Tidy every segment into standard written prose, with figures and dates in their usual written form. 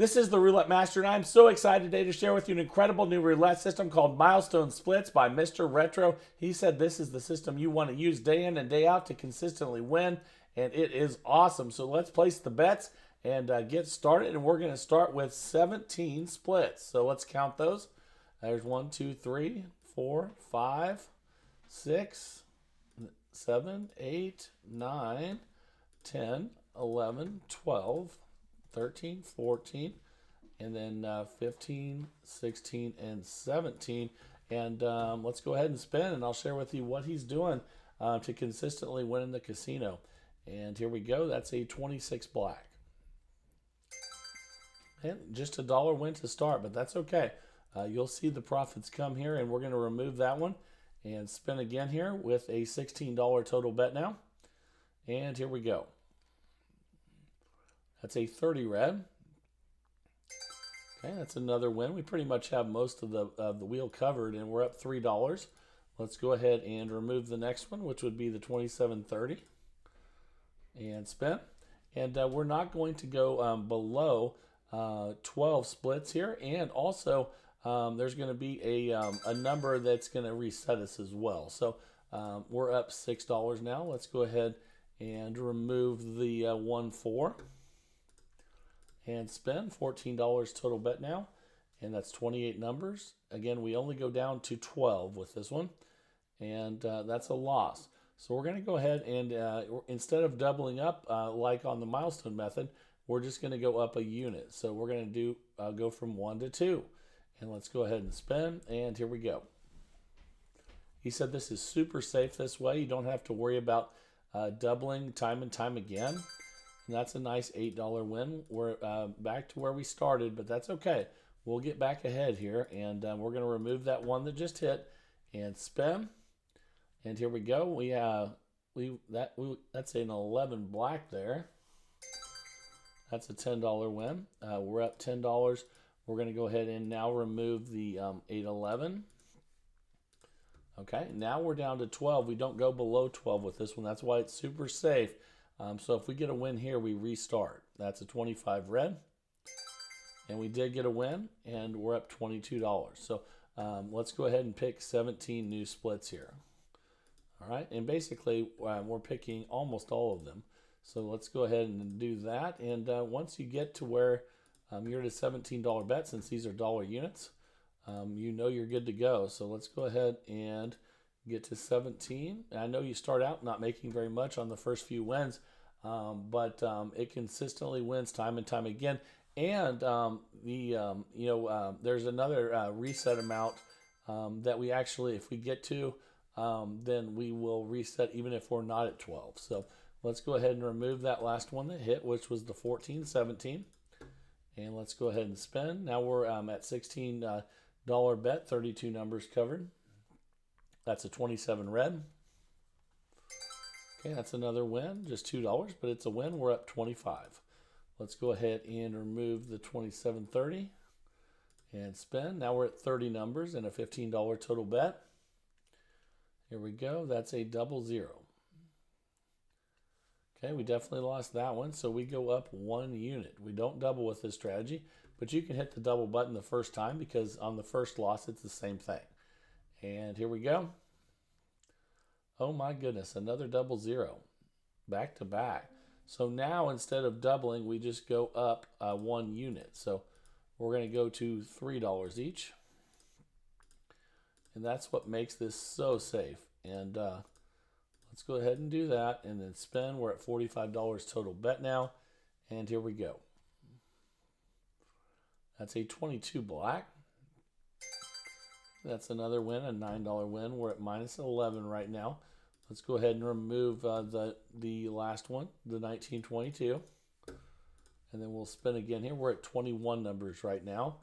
This is the Roulette Master, and I'm so excited today to share with you an incredible new roulette system called Milestone Splits by Mr. Retro. He said this is the system you want to use day in and day out to consistently win, and it is awesome. So let's place the bets and get started, and we're going to start with 17 splits. So let's count those. There's 1, 2, 3, 4, 5, 6, 7, 8, 9, 10, 11, 12, 13, 14, and then 15, 16, and 17. And let's go ahead and spin, and I'll share with you what he's doing to consistently win in the casino. And here we go. That's a 26 black. And just a dollar win to start, but that's okay. You'll see the profits come here, and we're going to remove that one and spin again here with a $16 total bet now. And here we go. That's a 30 red. Okay, that's another win. We pretty much have most of the wheel covered, and we're up $3. Let's go ahead and remove the next one, which would be the 27.30, and spin. And we're not going to go below 12 splits here, and also there's going to be a number that's going to reset us as well. So we're up $6 now. Let's go ahead and remove the 1-4. And spin. $14 total bet now, and that's 28 numbers. Again, we only go down to 12 with this one, and that's a loss. So we're going to go ahead and instead of doubling up like on the milestone method, we're just going to go up a unit. So we're going to do go from 1 to 2, and let's go ahead and spin. And here we go. He said this is super safe this way. You don't have to worry about doubling time and time again. And that's a nice $8 win. We're back to where we started, but that's okay. We'll get back ahead here, and we're going to remove that one that just hit and spin. And here we go. That's an 11 black there. That's a $10 win. We're up $10. We're going to go ahead and now remove the 811. Okay, now we're down to 12. We don't go below 12 with this one. That's why it's super safe. So if we get a win here, we restart. That's a 25 red. And we did get a win, and we're up $22. So let's go ahead and pick 17 new splits here. All right, and basically we're picking almost all of them. So let's go ahead and do that. And once you get to where you're at a $17 bet, since these are dollar units, you know you're good to go. So let's go ahead and get to 17. I know you start out not making very much on the first few wins, but it consistently wins time and time again. And there's another reset amount that we actually, if we get to, then we will reset even if we're not at 12. So let's go ahead and remove that last one that hit, which was the 14-17. And let's go ahead and spin. Now we're at $16 bet, 32 numbers covered. That's a 27 red. Okay, that's another win, just $2, but it's a win. We're up 25. Let's go ahead and remove the 27.30 and spin. Now we're at 30 numbers and a $15 total bet. Here we go. That's a 00. Okay, we definitely lost that one, so we go up 1 unit. We don't double with this strategy, but you can hit the double button the first time because on the first loss, it's the same thing. And here we go. Oh my goodness, another 00. Back to back. So now instead of doubling, we just go up 1 unit. So we're going to go to $3 each. And that's what makes this so safe. And let's go ahead and do that and then spin. We're at $45 total bet now. And here we go. That's a 22 black. That's another win, a $9 win. We're at minus 11 right now. Let's go ahead and remove the last one, the 1922. And then we'll spin again here. We're at 21 numbers right now.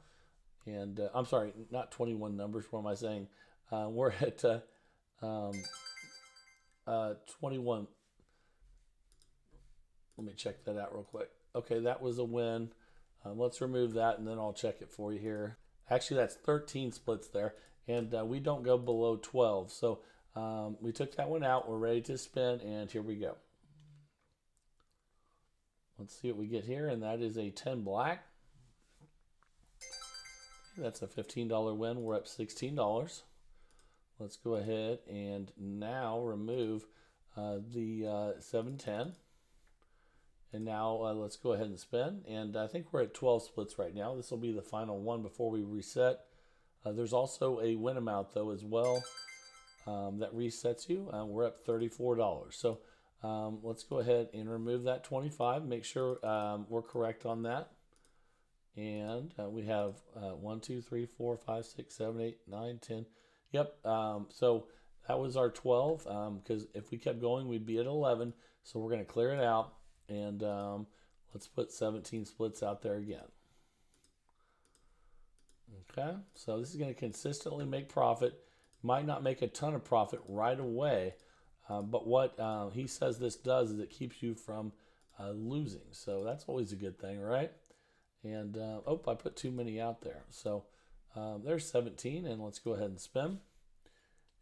And I'm sorry, not 21 numbers. What am I saying? We're at 21. Let me check that out real quick. Okay, that was a win. Let's remove that, and then I'll check it for you here. Actually, that's 13 splits there. And we don't go below 12. So we took that one out. We're ready to spin, and here we go. Let's see what we get here, and that is a 10 black. That's a $15 win. We're up $16. Let's go ahead and now remove the 710. And now let's go ahead and spin. And I think we're at 12 splits right now. This will be the final one before we reset. There's also a win amount though as well that resets you. We're up $34. So let's go ahead and remove that 25. Make sure we're correct on that. And we have 1, 2, 3, 4, 5, 6, 7, 8, 9, 10. Yep. So that was our 12. Because if we kept going, we'd be at 11. So we're going to clear it out. And let's put 17 splits out there again. Okay. So this is going to consistently make profit. Might not make a ton of profit right away. But what he says this does is it keeps you from losing. So that's always a good thing, right? And, oh, I put too many out there. So there's 17, and let's go ahead and spin.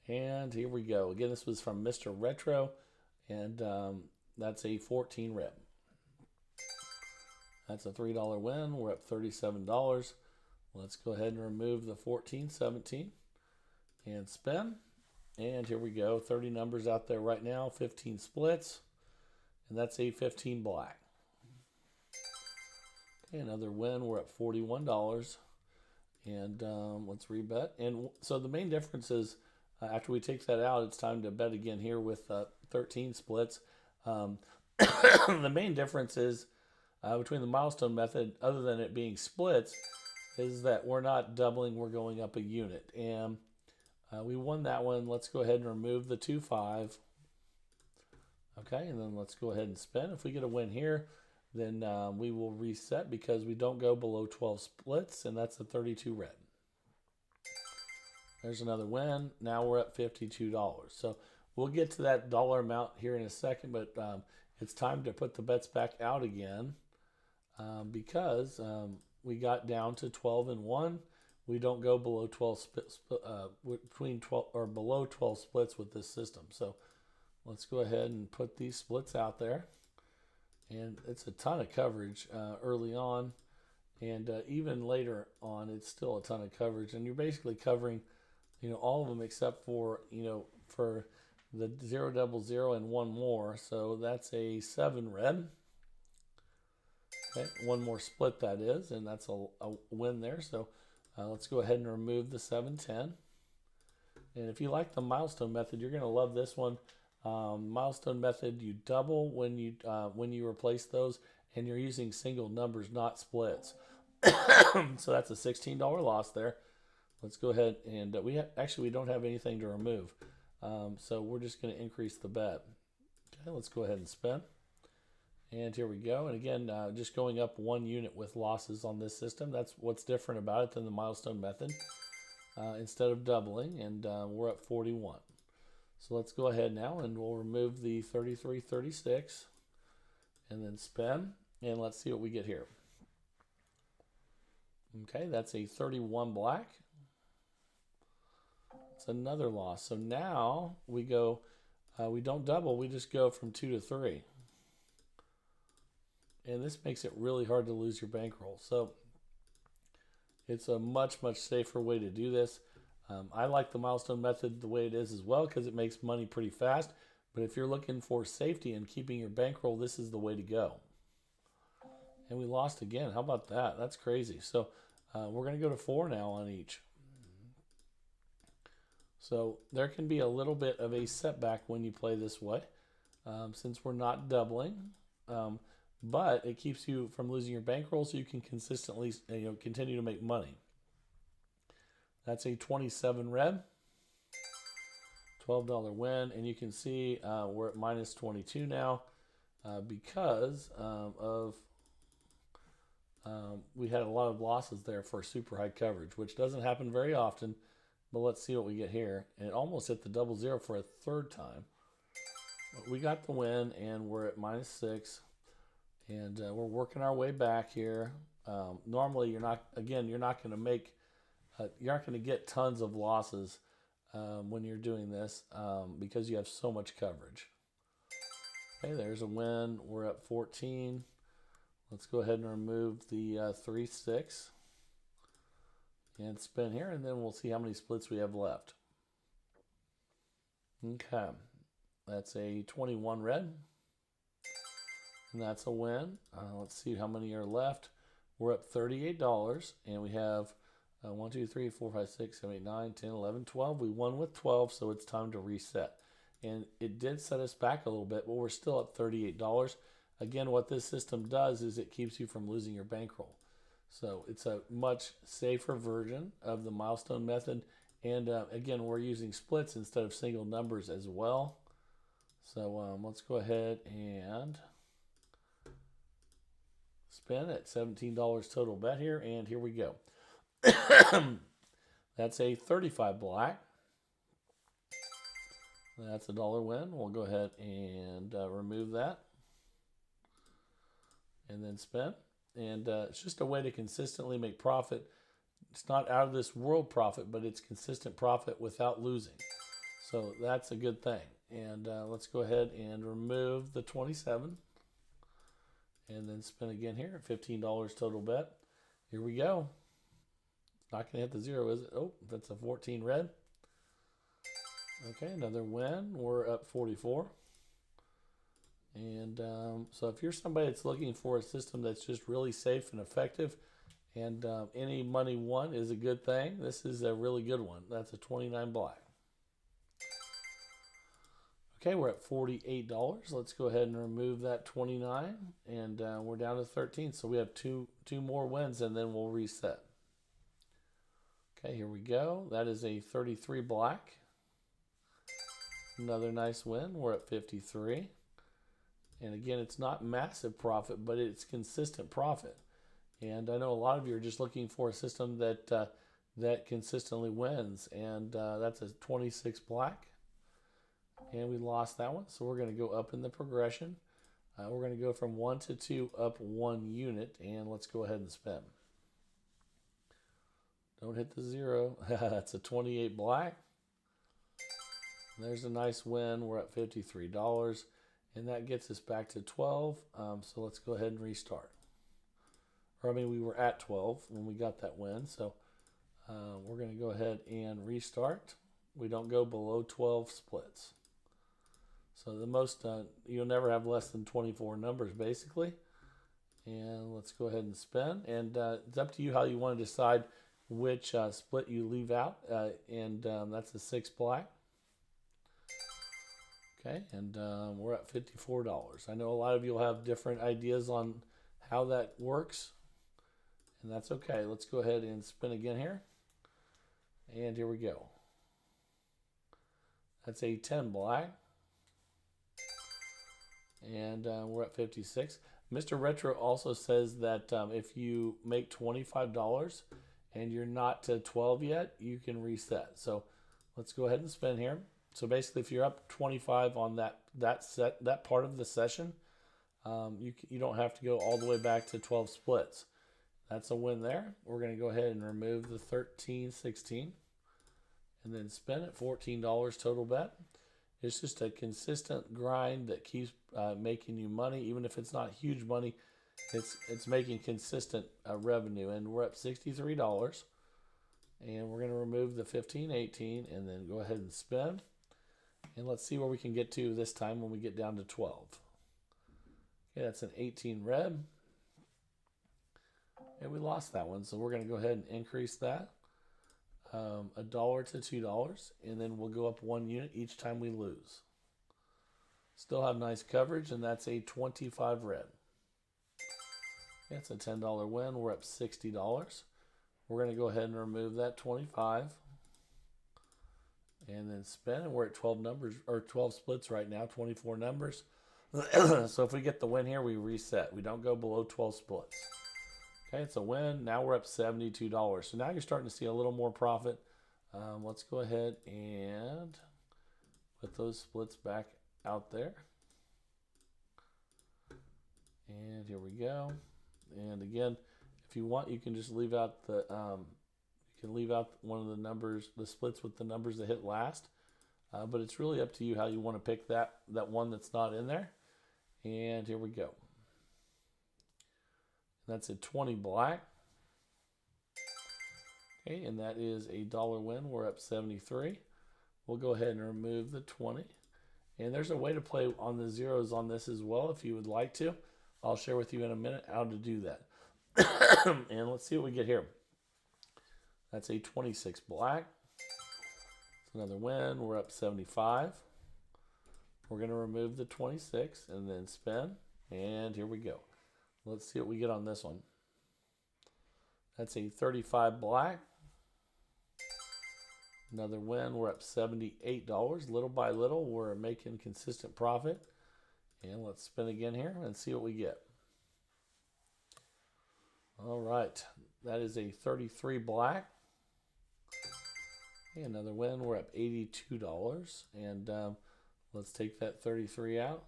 And here we go. Again, this was from Mr. Retro, and that's a 14 rep. That's a $3 win. We're up $37. Let's go ahead and remove the 14, 17, and spin. And here we go. 30 numbers out there right now, 15 splits, and that's a 15 black. Okay, another win. We're at $41. And let's rebet. And so the main difference is after we take that out, it's time to bet again here with 13 splits. The main difference is between the milestone method, other than it being splits, is that we're not doubling, we're going up a unit. And we won that one. Let's go ahead and remove the 2, 5. Okay, and then let's go ahead and spin. If we get a win here, then we will reset because we don't go below 12 splits, and that's a 32 red. There's another win. Now we're at $52. So we'll get to that dollar amount here in a second, but it's time to put the bets back out again because we got down to 12 and 1. We don't go below 12 between 12 or below 12 splits with this system. So let's go ahead and put these splits out there. And it's a ton of coverage early on, and even later on, it's still a ton of coverage. And you're basically covering, all of them except for, for the 0, 0, 0, and one more. So that's a 7 red. Okay, one more split that is, and that's a win there. So let's go ahead and remove the 7, 10. And if you like the milestone method, you're going to love this one. Milestone method, you double when you replace those, and you're using single numbers, not splits. So that's a $16 loss there. Let's go ahead and we don't have anything to remove, so we're just going to increase the bet. Okay, let's go ahead and spin. And here we go. And again, just going up 1 unit with losses on this system. That's what's different about it than the milestone method. Instead of doubling, and we're at 41. So let's go ahead now and we'll remove the 33, 36 and then spin, and let's see what we get here. Okay, that's a 31 black. It's another loss. So now we go, we don't double, we just go from 2 to 3. And this makes it really hard to lose your bankroll. So it's a much, much safer way to do this. I like the milestone method the way it is as well because it makes money pretty fast. But if you're looking for safety and keeping your bankroll, this is the way to go. And we lost again. How about that? That's crazy. So we're going to go to 4 now on each. So there can be a little bit of a setback when you play this way since we're not doubling. But it keeps you from losing your bankroll so you can consistently continue to make money. That's a 27 red, $12 win, and you can see we're at minus 22 now because we had a lot of losses there for super high coverage, which doesn't happen very often. But let's see what we get here. And it almost hit the 0-0 for a 3rd time. But we got the win, and we're at minus 6, and we're working our way back here. Normally, you're not going to make. You're not going to get tons of losses when you're doing this because you have so much coverage. Okay, there's a win. We're at 14. Let's go ahead and remove the 3, 6. And spin here, and then we'll see how many splits we have left. Okay, that's a 21 red, and that's a win. Let's see how many are left. We're up $38, and we have 1, 2, 3, 4, 5, 6, 7, 8, 9, 10, 11, 12. We won with 12, so it's time to reset. And it did set us back a little bit, but we're still at $38. Again, what this system does is it keeps you from losing your bankroll. So it's a much safer version of the milestone method. And again, we're using splits instead of single numbers as well. So let's go ahead and spin at $17 total bet here. And here we go. That's a 35 black. That's a $1 win. We'll go ahead and remove that. And then spin. And it's just a way to consistently make profit. It's not out of this world profit, but it's consistent profit without losing. So that's a good thing. And let's go ahead and remove the 27. And then spin again here at $15 total bet. Here we go. Not going to hit the 0, is it? Oh, that's a 14 red. Okay, another win. We're up 44. And so if you're somebody that's looking for a system that's just really safe and effective, and any money won is a good thing, this is a really good one. That's a 29 black. Okay, we're at $48. Let's go ahead and remove that 29, and we're down to 13. So we have two more wins, and then we'll reset. Okay, here we go. That is a 33 black. Another nice win. We're at 53. And again, it's not massive profit, but it's consistent profit. And I know a lot of you are just looking for a system that that consistently wins. And that's a 26 black. And we lost that one. So we're going to go up in the progression. We're going to go from 1 to 2 up 1 unit. And let's go ahead and spin. Don't hit the 0. That's a 28 black. There's a nice win. We're at $53. And that gets us back to 12. So let's go ahead and restart. Or I mean, we were at 12 when we got that win. So we're going to go ahead and restart. We don't go below 12 splits. So the most, you'll never have less than 24 numbers basically. And let's go ahead and spin. And it's up to you how you want to decide which split you leave out. And that's a 6 black. Okay, and we're at $54. I know a lot of you will have different ideas on how that works, and that's okay. Let's go ahead and spin again here. And here we go. That's a 10 black. And we're at 56. Mr. Retro also says that if you make $25 and you're not to 12 yet, you can reset. So let's go ahead and spin here. So basically, if you're up 25 on that part of the session, you don't have to go all the way back to 12 splits. That's a win there. We're going to go ahead and remove the 13, 16, and then spin at $14 total bet. It's just a consistent grind that keeps making you money, even if it's not huge money. It's making consistent revenue, and we're up $63. And we're going to remove the 15, 18, and then go ahead and spin. And let's see where we can get to this time when we get down to 12. Okay, that's an 18 red. And we lost that one, so we're going to go ahead and increase that. $1 to $2, and then we'll go up 1 unit each time we lose. Still have nice coverage, and that's a 25 red. That's a $10 win. We're up $60. We're going to go ahead and remove that 25. And then spin, and we're at 12 numbers, or 12 splits right now, 24 numbers. So if we get the win here, we reset. We don't go below 12 splits. Okay, it's a win. Now we're up $72. So now you're starting to see a little more profit. Let's go ahead and put those splits back out there. And here we go. And again, if you want, you can just leave out the you can leave out one of the numbers, the splits with the numbers that hit last. But it's really up to you how you want to pick that one that's not in there. And here we go. That's a 20 black. Okay, and that is a dollar win. We're up 73. We'll go ahead and remove the 20. And there's a way to play on the zeros on this as well if you would like to. I'll share with you in a minute how to do that. And let's see what we get here. That's a 26 black. It's another win. We're up 75. We're going to remove the 26 and then spin. And here we go. Let's see what we get on this one. That's a 35 black. Another win. We're up $78. Little by little, we're making consistent profit. And let's spin again here and see what we get. All right. That is a 33 black. Okay, another win. We're up $82. And let's take that 33 out.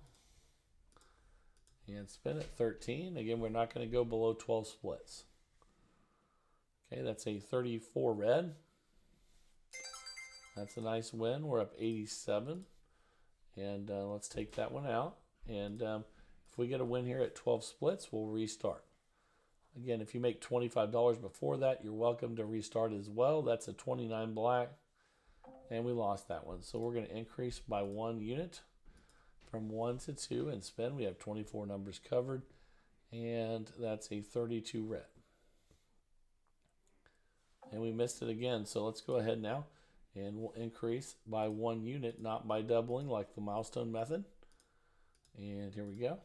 And spin at 13. Again, we're not going to go below 12 splits. Okay, that's a 34 red. That's a nice win. We're up 87. And let's take that one out. And if we get a win here at 12 splits, we'll restart. Again, if you make $25 before that, you're welcome to restart as well. That's a 29 black. And we lost that one. So we're going to increase by 1 unit from 1 to 2 and spin. We have 24 numbers covered. And that's a 32 red. And we missed it again. So let's go ahead now. And we'll increase by 1 unit, not by doubling like the milestone method. And here we go.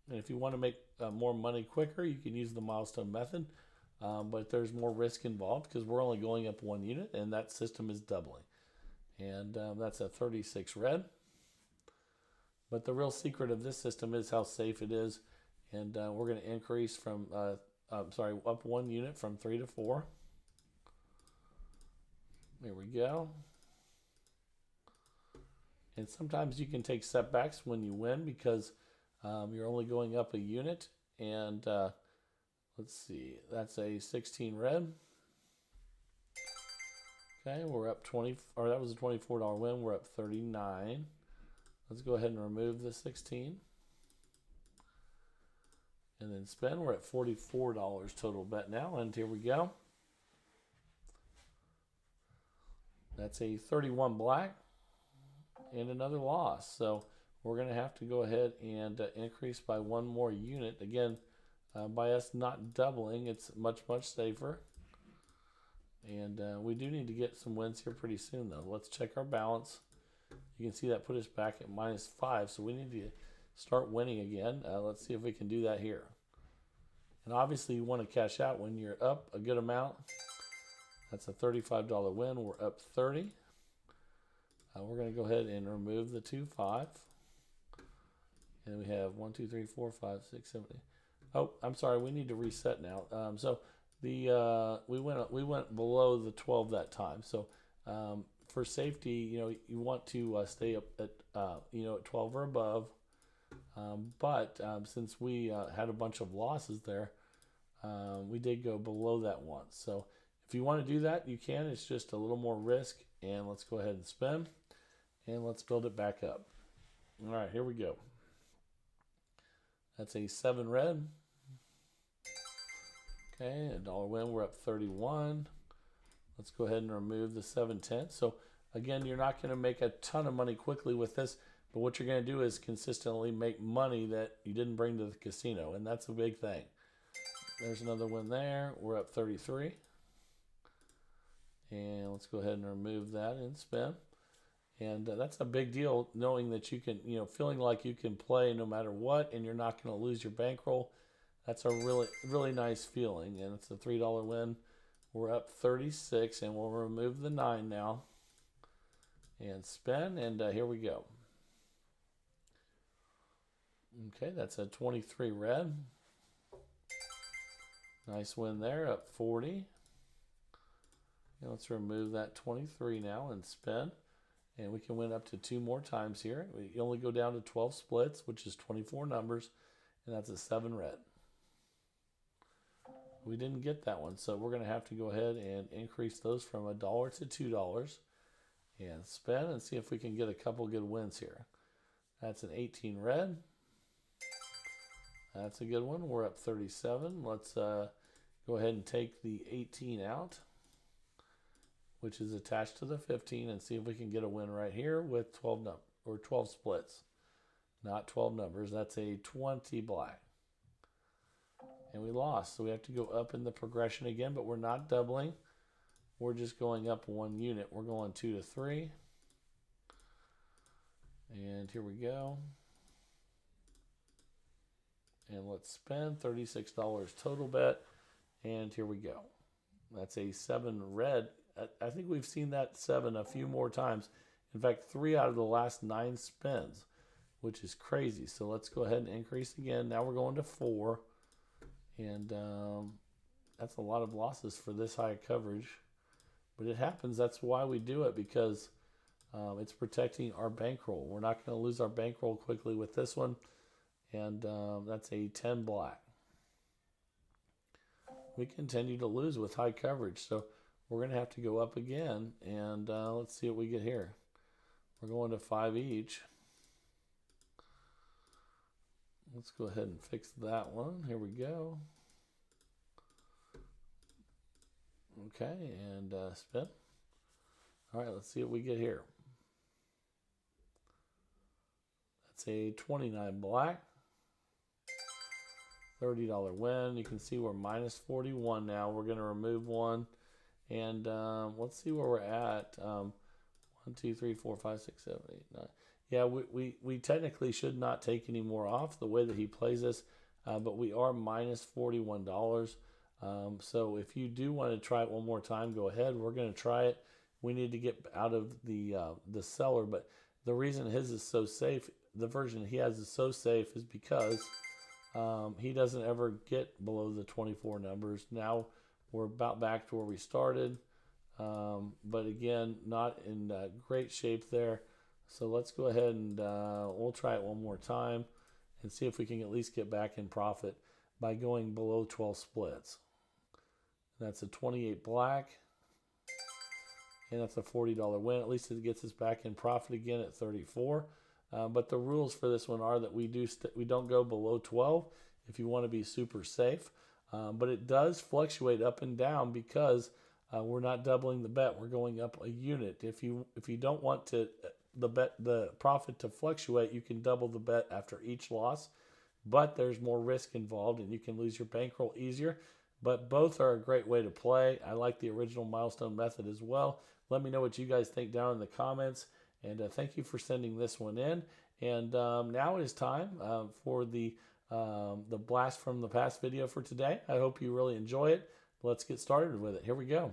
And if you want to make more money quicker, you can use the milestone method. But there's more risk involved because we're only going up 1 unit and that system is doubling. And that's a 36 red. But the real secret of this system is how safe it is. And we're going to increase from, up 1 unit from 3 to 4. There we go. And sometimes you can take setbacks when you win because you're only going up a unit. And let's see, that's a 16 red. Okay, we're up 20, or that was a $24 win. We're up 39. Let's go ahead and remove the 16. And then spin. We're at $44 total bet now. And here we go. That's a 31 black and another loss. So we're going to have to go ahead and increase by 1 more unit. Again, by us not doubling, it's much, much safer. And we do need to get some wins here pretty soon, though. Let's check our balance. You can see that put us back at -5, so we need to start winning again. Let's see if we can do that here. And obviously, you want to cash out when you're up a good amount. That's a $35 win. We're up 30. We're going to go ahead and remove the 2, 5. And we have 1, 2, 3, 4, 5, 6, 7, 8. Oh, I'm sorry. We need to reset now. So the we went below the 12 that time. So for safety, you want to stay up at at 12 or above. But since we had a bunch of losses there, we did go below that once. So if you want to do that, you can. It's just a little more risk. And let's go ahead and spin. And let's build it back up. All right, here we go. That's a 7 red. Okay, a dollar win. We're up 31. Let's go ahead and remove the 7/10. So again, you're not going to make a ton of money quickly with this. But what you're going to do is consistently make money that you didn't bring to the casino. And that's a big thing. There's another win there. We're up 33. And let's go ahead and remove that and spin. And that's a big deal, knowing that you can, feeling like you can play no matter what, and you're not going to lose your bankroll. That's a really, really nice feeling. And it's a $3 win. We're up 36, and we'll remove the 9 now. And spin, and here we go. Okay, that's a 23 red. Nice win there, up 40. And let's remove that 23 now and spin. And we can win up to 2 more times here. We only go down to 12 splits, which is 24 numbers, and that's a 7 red. We didn't get that one, so we're going to have to go ahead and increase those from $1 to $2 and spin and see if we can get a couple good wins here. That's an 18 red. That's a good one. We're up 37. Let's go ahead and take the 18 out. which is attached to the 15, and see if we can get a win right here with 12 splits. Not 12 numbers. That's a 20 black. And we lost. So we have to go up in the progression again, but we're not doubling. We're just going up 1 unit. We're going 2 to 3. And here we go. And let's spend $36 total bet. And here we go. That's a 7 red. I think we've seen that 7 a few more times. In fact, 3 out of the last 9 spins, which is crazy. So let's go ahead and increase again. Now we're going to 4. And that's a lot of losses for this high coverage. But it happens. That's why we do it, because it's protecting our bankroll. We're not going to lose our bankroll quickly with this one. And that's a 10 black. We continue to lose with high coverage. So we're going to have to go up again. And let's see what we get here. We're going to 5 each. Let's go ahead and fix that one. Here we go. Okay, and spin. All right, let's see what we get here. That's a 29 black. $30 win. You can see we're minus 41 now. We're going to remove one. And let's see where we're at. 1, 2, 3, 4, 5, 6, 7, 8, 9. Yeah, we technically should not take any more off the way that he plays this. But we are minus $41. So if you do want to try it one more time, go ahead. We're going to try it. We need to get out of the seller. But the reason his is so safe, the version he has is so safe, is because he doesn't ever get below the 24 numbers. Now we're about back to where we started. But again, not in great shape there. So let's go ahead and we'll try it one more time and see if we can at least get back in profit by going below 12 splits. That's a 28 black. And that's a $40 win. At least it gets us back in profit again at 34. But the rules for this one are that we don't go below 12 if you want to be super safe. But it does fluctuate up and down because we're not doubling the bet. We're going up a unit. If you don't want the profit to fluctuate, you can double the bet after each loss. But there's more risk involved, and you can lose your bankroll easier. But both are a great way to play. I like the original milestone method as well. Let me know what you guys think down in the comments. And thank you for sending this one in. And now it is time for the blast from the past video for today. I hope you really enjoy it. Let's get started with it. Here we go.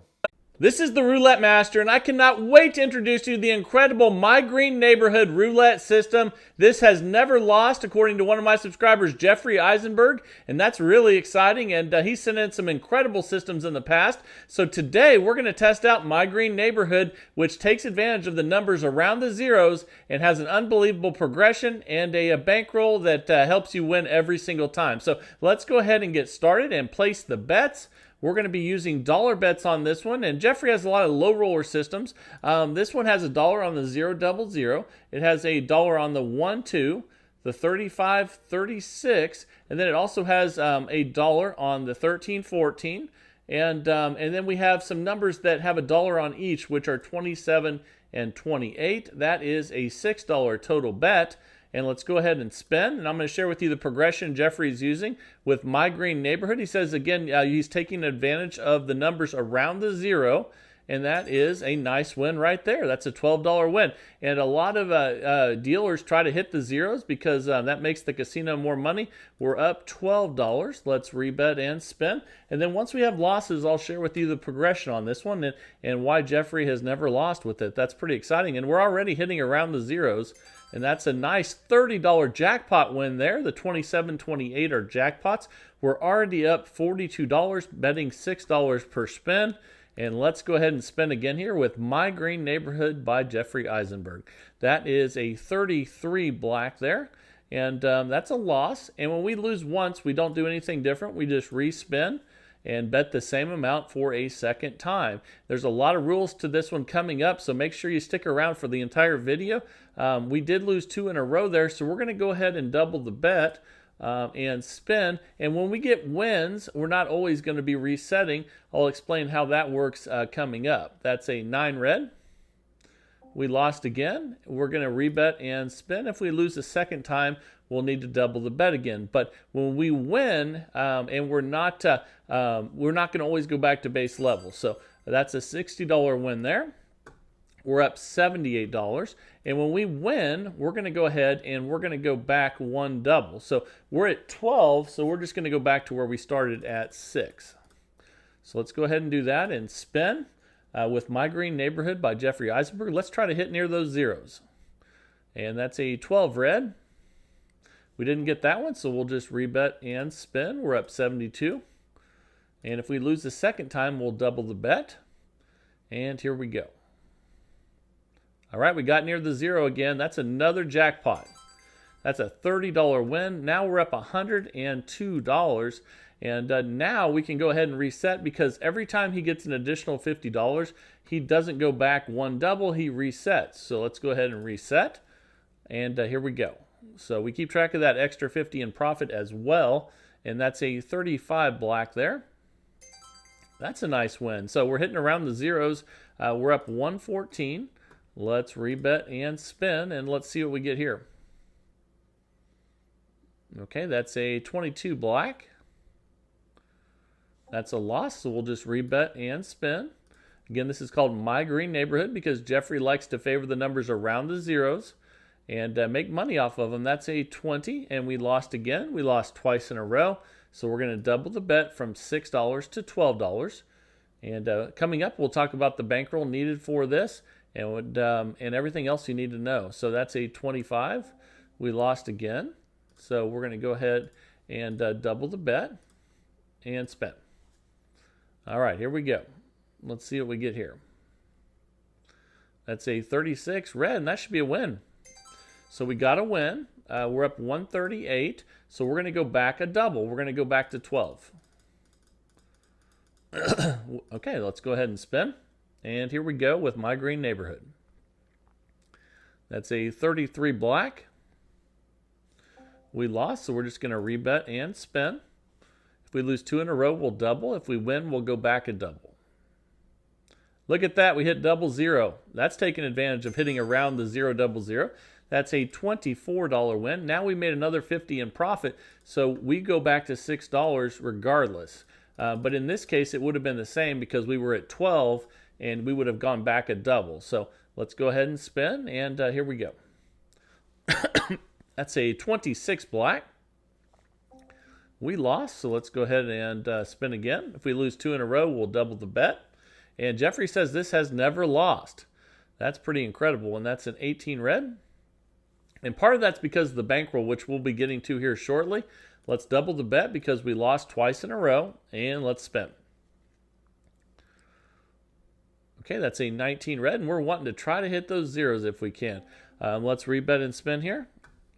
This is the Roulette Master, and I cannot wait to introduce you to the incredible My Green Neighborhood roulette system. This has never lost, according to one of my subscribers, Jeffrey Eisenberg, and that's really exciting, and he sent in some incredible systems in the past. So today, we're going to test out My Green Neighborhood, which takes advantage of the numbers around the zeros and has an unbelievable progression and a bankroll that helps you win every single time. So let's go ahead and get started and place the bets. We're going to be using dollar bets on this one, and Jeffrey has a lot of low roller systems. This one has $1 on the 0 double 0. It has $1 on the 1 2, the 35 36, and then it also has $1 on the 13 14, and then we have some numbers that have $1 on each, which are 27 and 28. That is a $6 total bet. And let's go ahead and spin. And I'm going to share with you the progression Jeffrey's using with My Green Neighborhood. He says, again, he's taking advantage of the numbers around the 0. And that is a nice win right there. That's a $12 win. And a lot of dealers try to hit the zeros because that makes the casino more money. We're up $12. Let's rebet and spin. And then once we have losses, I'll share with you the progression on this one and why Jeffrey has never lost with it. That's pretty exciting. And we're already hitting around the zeros. And that's a nice $30 jackpot win there. The 27, 28 are jackpots. We're already up $42, betting $6 per spin. And let's go ahead and spin again here with My Green Neighborhood by Jeffrey Eisenberg. That is a 33 black there. And that's a loss. And when we lose once, we don't do anything different. We just respin and bet the same amount for a second time. There's a lot of rules to this one coming up, so make sure you stick around for the entire video. We did lose 2 in a row there, so we're going to go ahead and double the bet. and spin. And when we get wins, we're not always going to be resetting. I'll explain how that works coming up. That's a 9 red. We lost again. We're going to rebet and spin. If we lose a second time, we'll need to double the bet again. But when we win, and we're not going to always go back to base level. So that's a $60 win there. We're up $78. And when we win, we're going to go ahead and we're going to go back one double. So we're at 12, so we're just going to go back to where we started at 6. So let's go ahead and do that and spin with My Green Neighborhood by Jeffrey Eisenberg. Let's try to hit near those zeros. And that's a 12 red. We didn't get that one, so we'll just rebet and spin. We're up 72. And if we lose the second time, we'll double the bet. And here we go. All right, we got near the zero again. That's another jackpot. That's a $30 win. Now we're up $102. And now we can go ahead and reset, because every time he gets an additional $50, he doesn't go back one double, he resets. So let's go ahead and reset. And here we go. So we keep track of that extra 50 in profit as well. And that's a 35 black there. That's a nice win. So we're hitting around the zeros. We're up 114. Let's rebet and spin, and let's see what we get here. Okay, that's a 22 black. That's a loss, so we'll just rebet and spin. Again, this is called My Green Neighborhood because Jeffrey likes to favor the numbers around the zeros and make money off of them. That's a 20, and we lost again. We lost twice in a row, so we're going to double the bet from $6 to $12. And coming up, we'll talk about the bankroll needed for this and everything else you need to know. So that's a 25. We lost again, so we're going to go ahead and double the bet and spin. All right, here we go. Let's see what we get here. That's a 36 red, and that should be a win. So we got a win. We're up 138, so we're going to go back a double. We're going to go back to 12. Okay, let's go ahead and spin. And here we go with My Green Neighborhood. That's a 33 black. We lost, so we're just going to rebet and spin. If we lose 2 in a row, we'll double. If we win, we'll go back a double. Look at that. We hit double zero. That's taking advantage of hitting around the 0 double 0. That's a $24 win. Now we made another 50 in profit, so we go back to $6 regardless. But in this case, it would have been the same because we were at 12 and we would have gone back a double. So let's go ahead and spin, and here we go. That's a 26 black. We lost, so let's go ahead and spin again. If we lose 2 in a row, we'll double the bet. And Jeffrey says this has never lost. That's pretty incredible, and that's an 18 red. And part of that's because of the bankroll, which we'll be getting to here shortly. Let's double the bet because we lost twice in a row, and let's spin. Okay, that's a 19 red, and we're wanting to try to hit those zeros if we can. Let's rebet and spin here.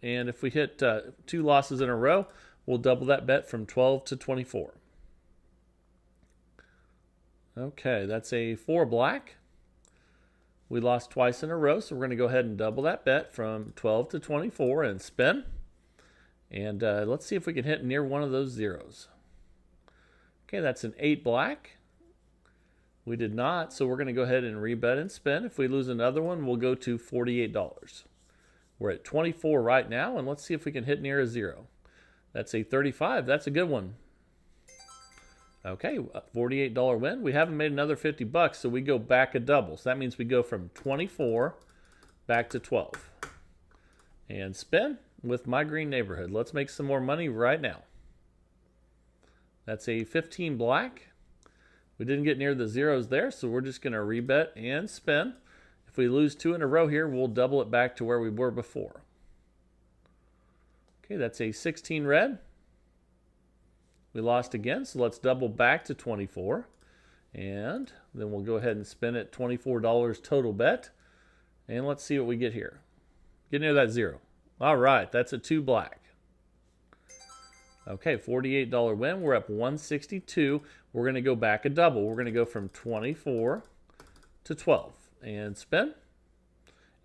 And if we hit 2 losses in a row, we'll double that bet from 12 to 24. Okay, that's a 4 black. We lost twice in a row, so we're going to go ahead and double that bet from 12 to 24 and spin. And let's see if we can hit near one of those zeros. Okay, that's an 8 black. We did not, so we're going to go ahead and rebet and spin. If we lose another one, we'll go to $48. We're at 24 right now, and let's see if we can hit near a 0. That's a 35. That's a good one. Okay, $48 win. We haven't made another 50 bucks, so we go back a double. So that means we go from 24 back to 12. And spin with My Green Neighborhood. Let's make some more money right now. That's a 15 black. We didn't get near the zeros there, so we're just going to rebet and spin. If we lose 2 in a row here, we'll double it back to where we were before. Okay, that's a 16 red. We lost again, so let's double back to 24. And then we'll go ahead and spin it $24 total bet. And let's see what we get here. Get near that 0. All right, that's a 2 black. Okay, $48 win. We're up 162. We're going to go back a double. We're going to go from 24 to 12. And spin.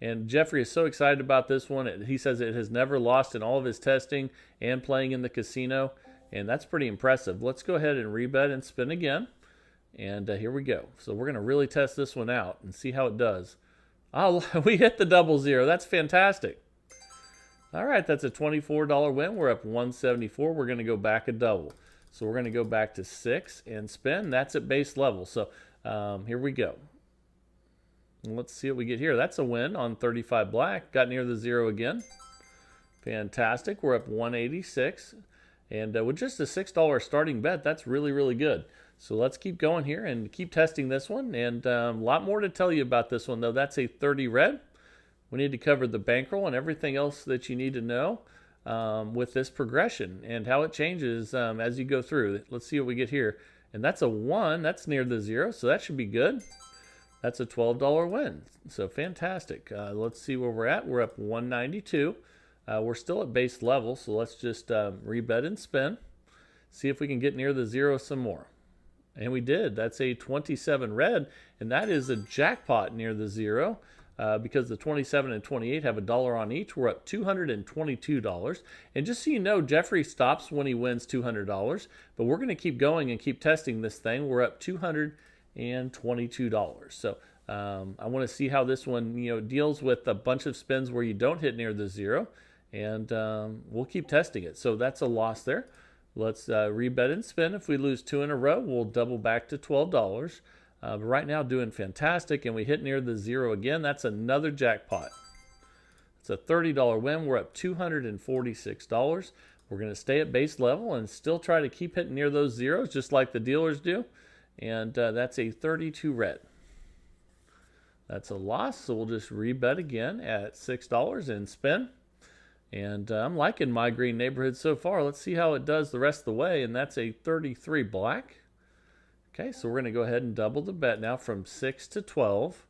And Jeffrey is so excited about this one. He says it has never lost in all of his testing and playing in the casino. And that's pretty impressive. Let's go ahead and rebet and spin again. And here we go. So we're going to really test this one out and see how it does. Oh, we hit the double zero. That's fantastic. All right, that's a $24 win. We're up 174. We're going to go back a double. So we're going to go back to 6 and spin. That's at base level. So here we go. And let's see what we get here. That's a win on 35 black. Got near the zero again. Fantastic. We're up 186. And with just a $6 starting bet, that's really, really good. So let's keep going here and keep testing this one. And a lot more to tell you about this one, though. That's a 30 red. We need to cover the bankroll and everything else that you need to know with this progression and how it changes as you go through. Let's see what we get here. And that's a 1. That's near the 0, so that should be good. That's a $12 win. So fantastic. Let's see where we're at. We're up 192. We're still at base level, so let's just rebet and spin. See if we can get near the 0 some more. And we did. That's a 27 red, and that is a jackpot near the 0. Because the 27 and 28 have $1 on each. We're up $222. And just so you know, Jeffrey stops when he wins $200, but we're going to keep going and keep testing this thing. We're up $222. So I want to see how this one deals with a bunch of spins where you don't hit near the 0, and we'll keep testing it. So that's a loss there. Let's rebet and spin. If we lose 2 in a row, we'll double back to $12. But right now doing fantastic, and we hit near the 0 again. That's another jackpot. It's a $30 win. We're up $246. We're going to stay at base level and still try to keep hitting near those zeros just like the dealers do. And that's a 32 red. That's a loss, so we'll just rebet again at $6 and spin. And I'm liking My Green Neighborhood so far. Let's see how it does the rest of the way, and that's a 33 black. Okay, so we're going to go ahead and double the bet now from 6 to 12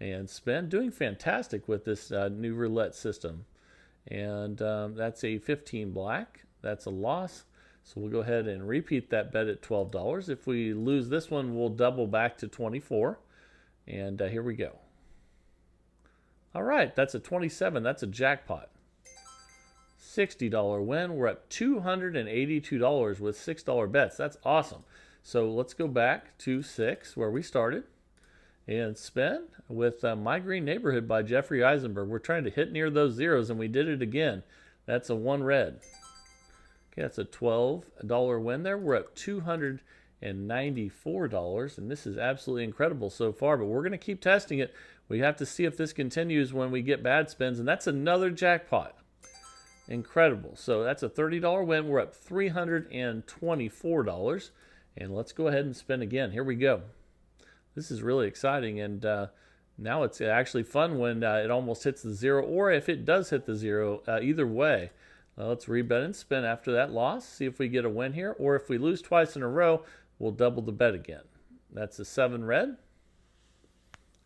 and spin. Doing fantastic with this new roulette system. And that's a 15 black. That's a loss. So we'll go ahead and repeat that bet at $12. If we lose this one, we'll double back to 24. And here we go. All right, that's a 27. That's a jackpot. $60 win. We're up $282 with $6 bets. That's awesome. So let's go back to 6 where we started and spin with My Green Neighborhood by Jeffrey Eisenberg. We're trying to hit near those zeros, and we did it again. That's a 1 red. Okay, that's a $12 win there. We're up $294, and this is absolutely incredible so far, but we're going to keep testing it. We have to see if this continues when we get bad spins, and that's another jackpot. Incredible. So that's a $30 win. We're up $324. And let's go ahead and spin again. Here we go. This is really exciting, and now it's actually fun when it almost hits the 0, or if it does hit the 0, either way. Let's rebet and spin after that loss, see if we get a win here, or if we lose twice in a row, we'll double the bet again. That's a 7 red.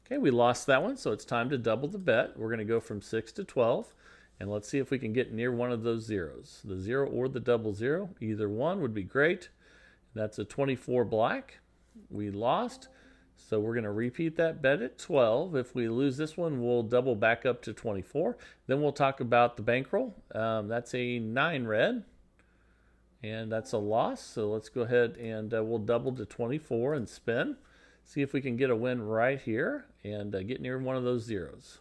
Okay, we lost that one, so it's time to double the bet. We're going to go from 6 to 12, and let's see if we can get near one of those zeros. The 0 or the double 0, either one would be great. That's a 24 black. We lost, so we're going to repeat that bet at 12. If we lose this one, we'll double back up to 24. Then we'll talk about the bankroll. That's a 9 red, and that's a loss. So let's go ahead and we'll double to 24 and spin. See if we can get a win right here and get near one of those zeros.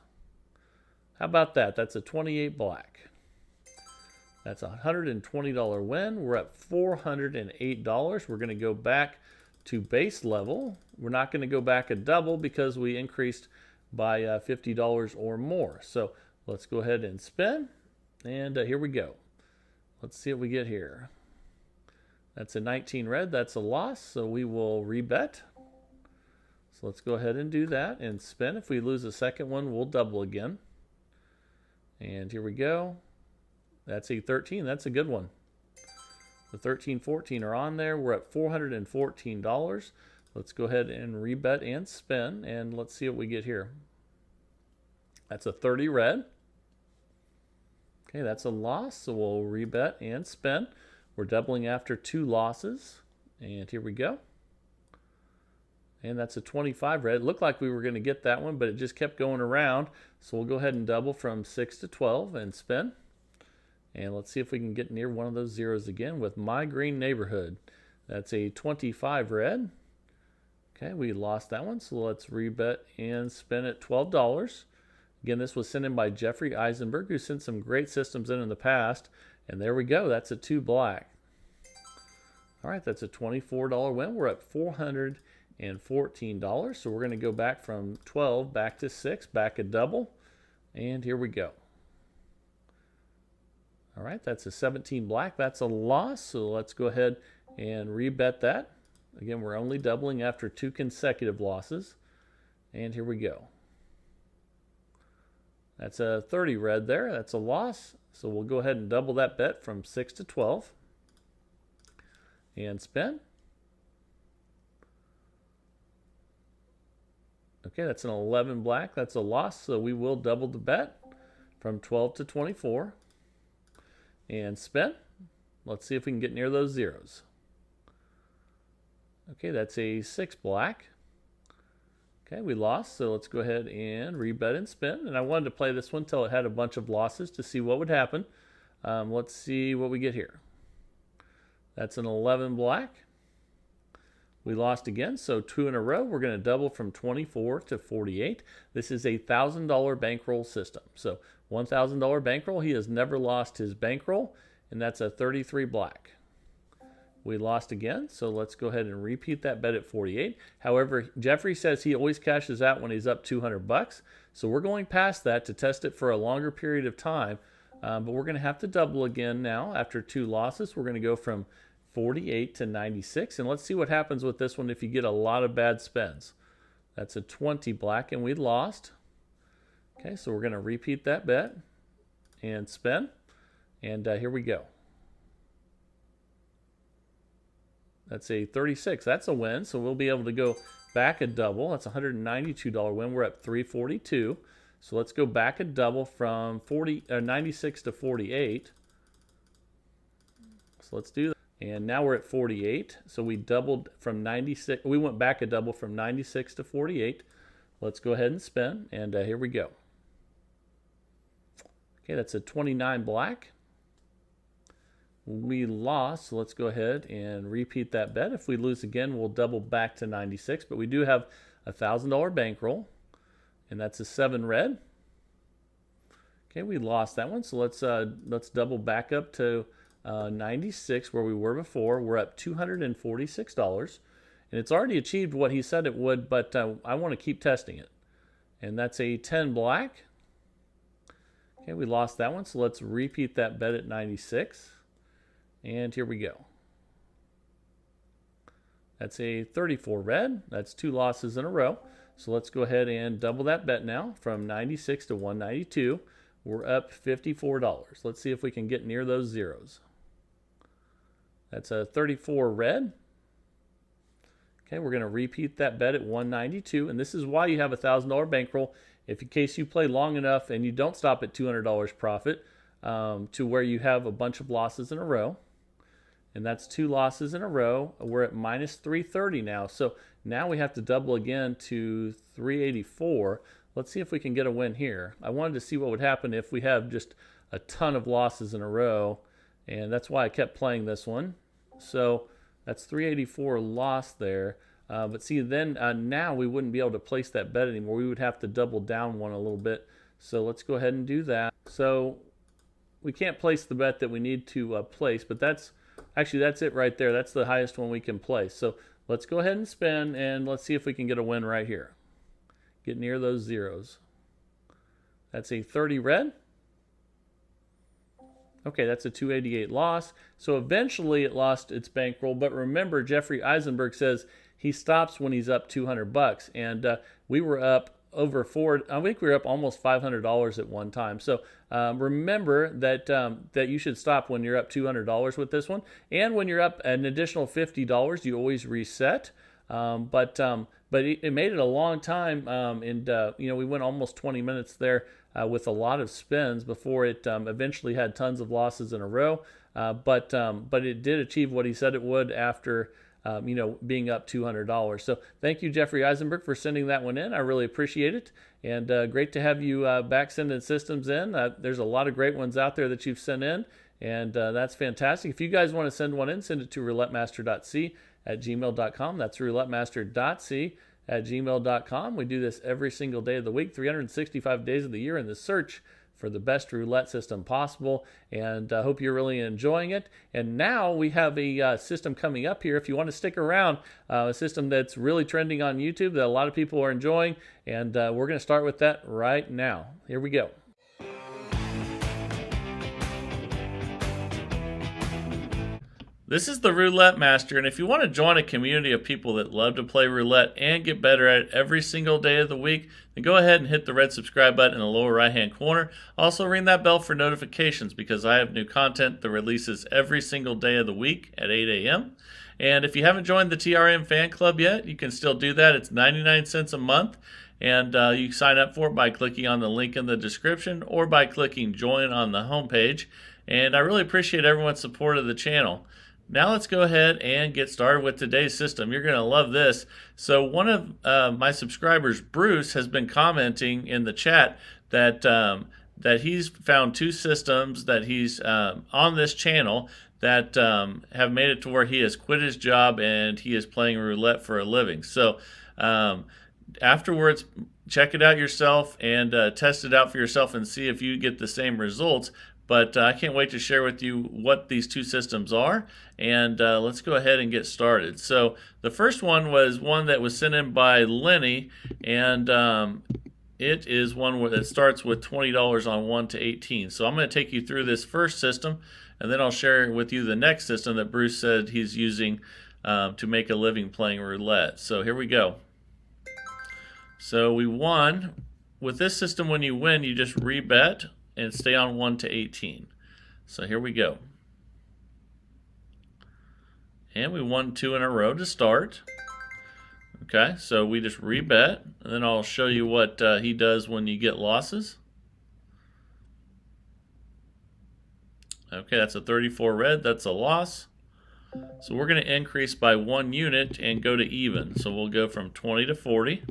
How about that? That's a 28 black. That's a $120 win. We're at $408. We're going to go back to base level. We're not going to go back a double because we increased by $50 or more. So let's go ahead and spin. And here we go. Let's see what we get here. That's a 19 red. That's a loss. So we will rebet. So let's go ahead and do that and spin. If we lose the second one, we'll double again. And here we go. That's a 13. That's a good one. The 13, 14 are on there. We're at $414. Let's go ahead and rebet and spin, and let's see what we get here. That's a 30 red. Okay, that's a loss, so we'll rebet and spin. We're doubling after 2 losses, and here we go. And that's a 25 red. It looked like we were going to get that one, but it just kept going around. So we'll go ahead and double from 6 to 12 and spin. And let's see if we can get near one of those zeros again with My Green Neighborhood. That's a 25 red. Okay, we lost that one, so let's rebet and spin at $12. Again, this was sent in by Jeffrey Eisenberg, who sent some great systems in the past. And there we go, that's a 2 black. All right, that's a $24 win. We're at $414. So we're going to go back from 12 back to 6, back a double. And here we go. All right, that's a 17 black. That's a loss, so let's go ahead and rebet that. Again, we're only doubling after 2 consecutive losses. And here we go. That's a 30 red there. That's a loss. So we'll go ahead and double that bet from 6 to 12. And spin. Okay, that's an 11 black. That's a loss. So we will double the bet from 12 to 24. And spin. Let's see if we can get near those zeros. Okay, that's a 6 black. Okay, we lost, so let's go ahead and rebet and spin. And I wanted to play this one until it had a bunch of losses to see what would happen. Let's see what we get here. That's an 11 black. We lost again, so 2 in a row. We're going to double from 24 to 48. This is a $1,000 bankroll system. So $1,000 bankroll. He has never lost his bankroll, and that's a 33 black. We lost again, so let's go ahead and repeat that bet at 48. However, Jeffrey says he always cashes out when he's up 200 bucks. So we're going past that to test it for a longer period of time. But we're going to have to double again now after 2 losses. We're going to go from 48 to 96. And let's see what happens with this one if you get a lot of bad spins. That's a 20 black, and we lost. Okay, so we're going to repeat that bet and spin. And here we go. That's a 36. That's a win, so we'll be able to go back a double. That's a $192 win. We're at 342. So let's go back a double from 96 to 48. So let's do that. And now we're at 48. So we doubled from 96. We went back a double from 96 to 48. Let's go ahead and spin. And here we go. Okay, that's a 29 black. We lost, so let's go ahead and repeat that bet. If we lose again, we'll double back to 96, but we do have a $1,000 bankroll, and that's a 7 red. Okay, we lost that one, so let's double back up to 96 where we were before. We're up $246, and it's already achieved what he said it would, but I want to keep testing it. And that's a 10 black. Okay, we lost that one, so let's repeat that bet at 96. And here we go. That's a 34 red. That's 2 losses in a row. So let's go ahead and double that bet now from 96 to 192. We're up $54. Let's see if we can get near those zeros. That's a 34 red. Okay, we're going to repeat that bet at 192. And this is why you have a $1,000 bankroll. If in case you play long enough and you don't stop at $200 profit to where you have a bunch of losses in a row. And that's 2 losses in a row. We're at minus 330 now. So now we have to double again to 384. Let's see if we can get a win here. I wanted to see what would happen if we have just a ton of losses in a row. And that's why I kept playing this one. So that's 384 loss there. But see, then now we wouldn't be able to place that bet anymore. We would have to double down one a little bit. So let's go ahead and do that. So we can't place the bet that we need to place, but that's it right there. That's the highest one we can place. So let's go ahead and spin, and let's see if we can get a win right here. Get near those zeros. That's a 30 red. Okay, that's a 288 loss. So eventually it lost its bankroll, but remember, Jeffrey Eisenberg says he stops when he's up 200 bucks, and we were up over I think we were up almost $500 at one time. So remember that you should stop when you're up $200 with this one, and when you're up an additional $50, you always reset. But it made it a long time, and we went almost 20 minutes there with a lot of spins before it eventually had tons of losses in a row. But it did achieve what he said it would after being up $200. So thank you, Jeffrey Eisenberg, for sending that one in. I really appreciate it. And great to have you back sending systems in. There's a lot of great ones out there that you've sent in, and that's fantastic. If you guys want to send one in, send it to roulettemaster.c@gmail.com. That's roulettemaster.c@gmail.com. We do this every single day of the week, 365 days of the year, in the search for the best roulette system possible, and I hope you're really enjoying it. And now we have a system coming up here. If you want to stick around, a system that's really trending on YouTube that a lot of people are enjoying, and we're going to start with that right now. Here we go. This is the Roulette Master, and if you want to join a community of people that love to play roulette and get better at it every single day of the week, then go ahead and hit the red subscribe button in the lower right-hand corner. Also ring that bell for notifications, because I have new content that releases every single day of the week at 8 a.m. And if you haven't joined the TRM fan club yet, you can still do that. It's 99 cents a month, and you sign up for it by clicking on the link in the description or by clicking join on the homepage. And I really appreciate everyone's support of the channel. Now let's go ahead and get started with today's system. You're going to love this. So one of my subscribers, Bruce, has been commenting in the chat that that he's found two systems that he's on this channel that have made it to where he has quit his job and he is playing roulette for a living. So afterwards, check it out yourself and test it out for yourself and see if you get the same results. But I can't wait to share with you what these two systems are, and let's go ahead and get started. So the first one was one that was sent in by Lenny, and it is one that starts with $20 on 1 to 18. So I'm going to take you through this first system, and then I'll share with you the next system that Bruce said he's using to make a living playing roulette. So here we go. So we won. With this system, when you win, you just rebet and stay on 1 to 18. So here we go. And we won 2 in a row to start. Okay, so we just rebet, and then I'll show you what he does when you get losses. Okay, that's a 34 red, that's a loss. So we're going to increase by 1 unit and go to even. So we'll go from 20 to 40.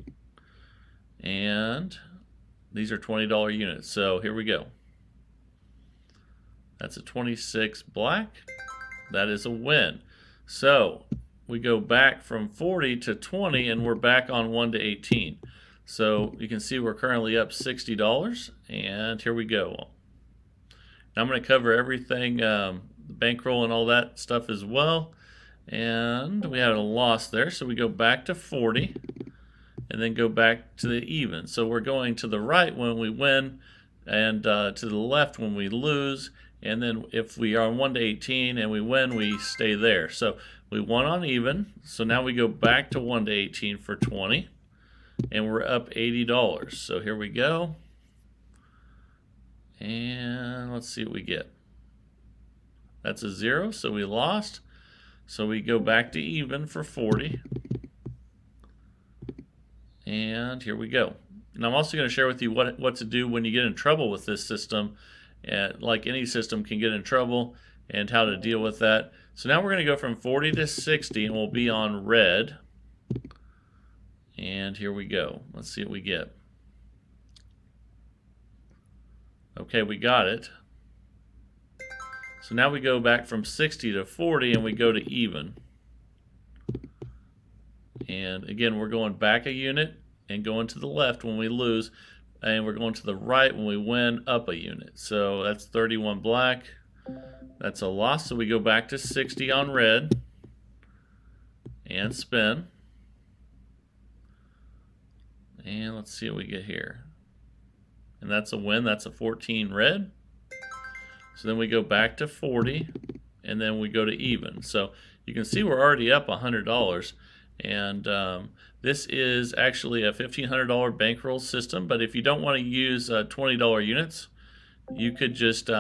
And these are $20 units. So here we go. That's a 26 black. That is a win. So we go back from 40 to 20 and we're back on 1 to 18. So you can see we're currently up $60, and here we go. Now I'm going to cover everything, the bankroll and all that stuff as well. And we had a loss there, so we go back to 40 and then go back to the even. So we're going to the right when we win and to the left when we lose. And then if we are on 1 to 18 and we win, we stay there. So we won on even. So now we go back to 1 to 18 for 20. And we're up $80. So here we go. And let's see what we get. That's a 0, so we lost. So we go back to even for 40. And here we go. And I'm also going to share with you what to do when you get in trouble with this system. Like any system can get in trouble, and how to deal with that. So now we're going to go from 40 to 60, and we'll be on red. And here we go. Let's see what we get. Okay, we got it. So now we go back from 60 to 40, and we go to even. And again, we're going back a unit and going to the left when we lose, and we're going to the right when we win, up a unit. So that's 31 black. That's a loss, so we go back to 60 on red and spin. And let's see what we get here. And that's a win. That's a 14 red. So then we go back to 40, and then we go to even. So you can see we're already up $100. And this is actually a $1,500 bankroll system. But if you don't want to use $20 units, you could just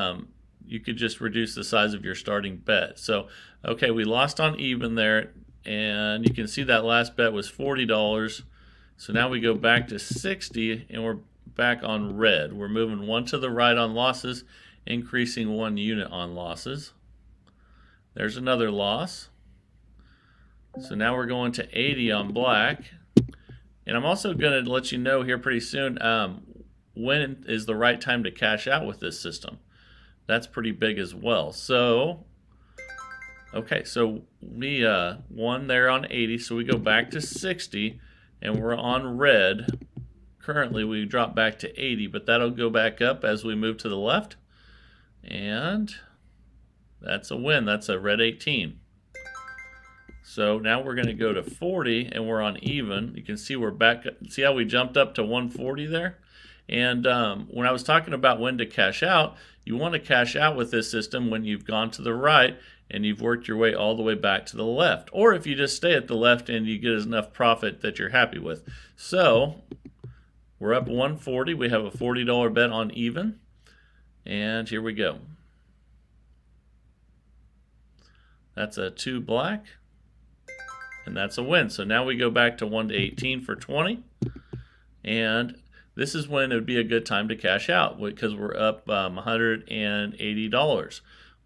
reduce the size of your starting bet. So okay, we lost on even there, and you can see that last bet was $40. So now we go back to 60, and we're back on red. We're moving 1 to the right on losses, increasing 1 unit on losses. There's another loss. So now we're going to 80 on black. And I'm also going to let you know here pretty soon when is the right time to cash out with this system. That's pretty big as well. So, okay, so we won there on 80, so we go back to 60, and we're on red. Currently, we drop back to 80, but that'll go back up as we move to the left. And that's a win. That's a red 18. So now we're going to go to 40, and we're on even. You can see we're back. See how we jumped up to 140 there? And when I was talking about when to cash out, you want to cash out with this system when you've gone to the right and you've worked your way all the way back to the left. Or if you just stay at the left and you get enough profit that you're happy with. So we're up 140. We have a $40 bet on even. And here we go. That's a 2 black. And that's a win. So now we go back to 1 to 18 for 20. And this is when it would be a good time to cash out because we're up $180.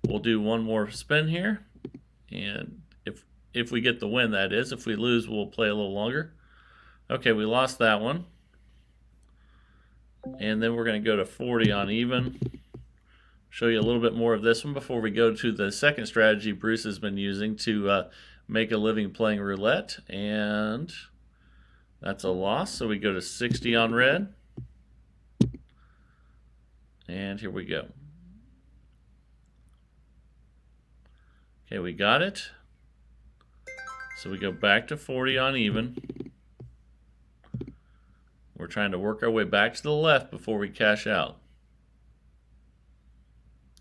We'll do one more spin here. And if we get the win, that is. If we lose, we'll play a little longer. Okay, we lost that one. And then we're going to go to 40 on even. Show you a little bit more of this one before we go to the second strategy Bruce has been using to make a living playing roulette. And that's a loss. So we go to 60 on red. And here we go. Okay, we got it. So we go back to 40 on even. We're trying to work our way back to the left before we cash out.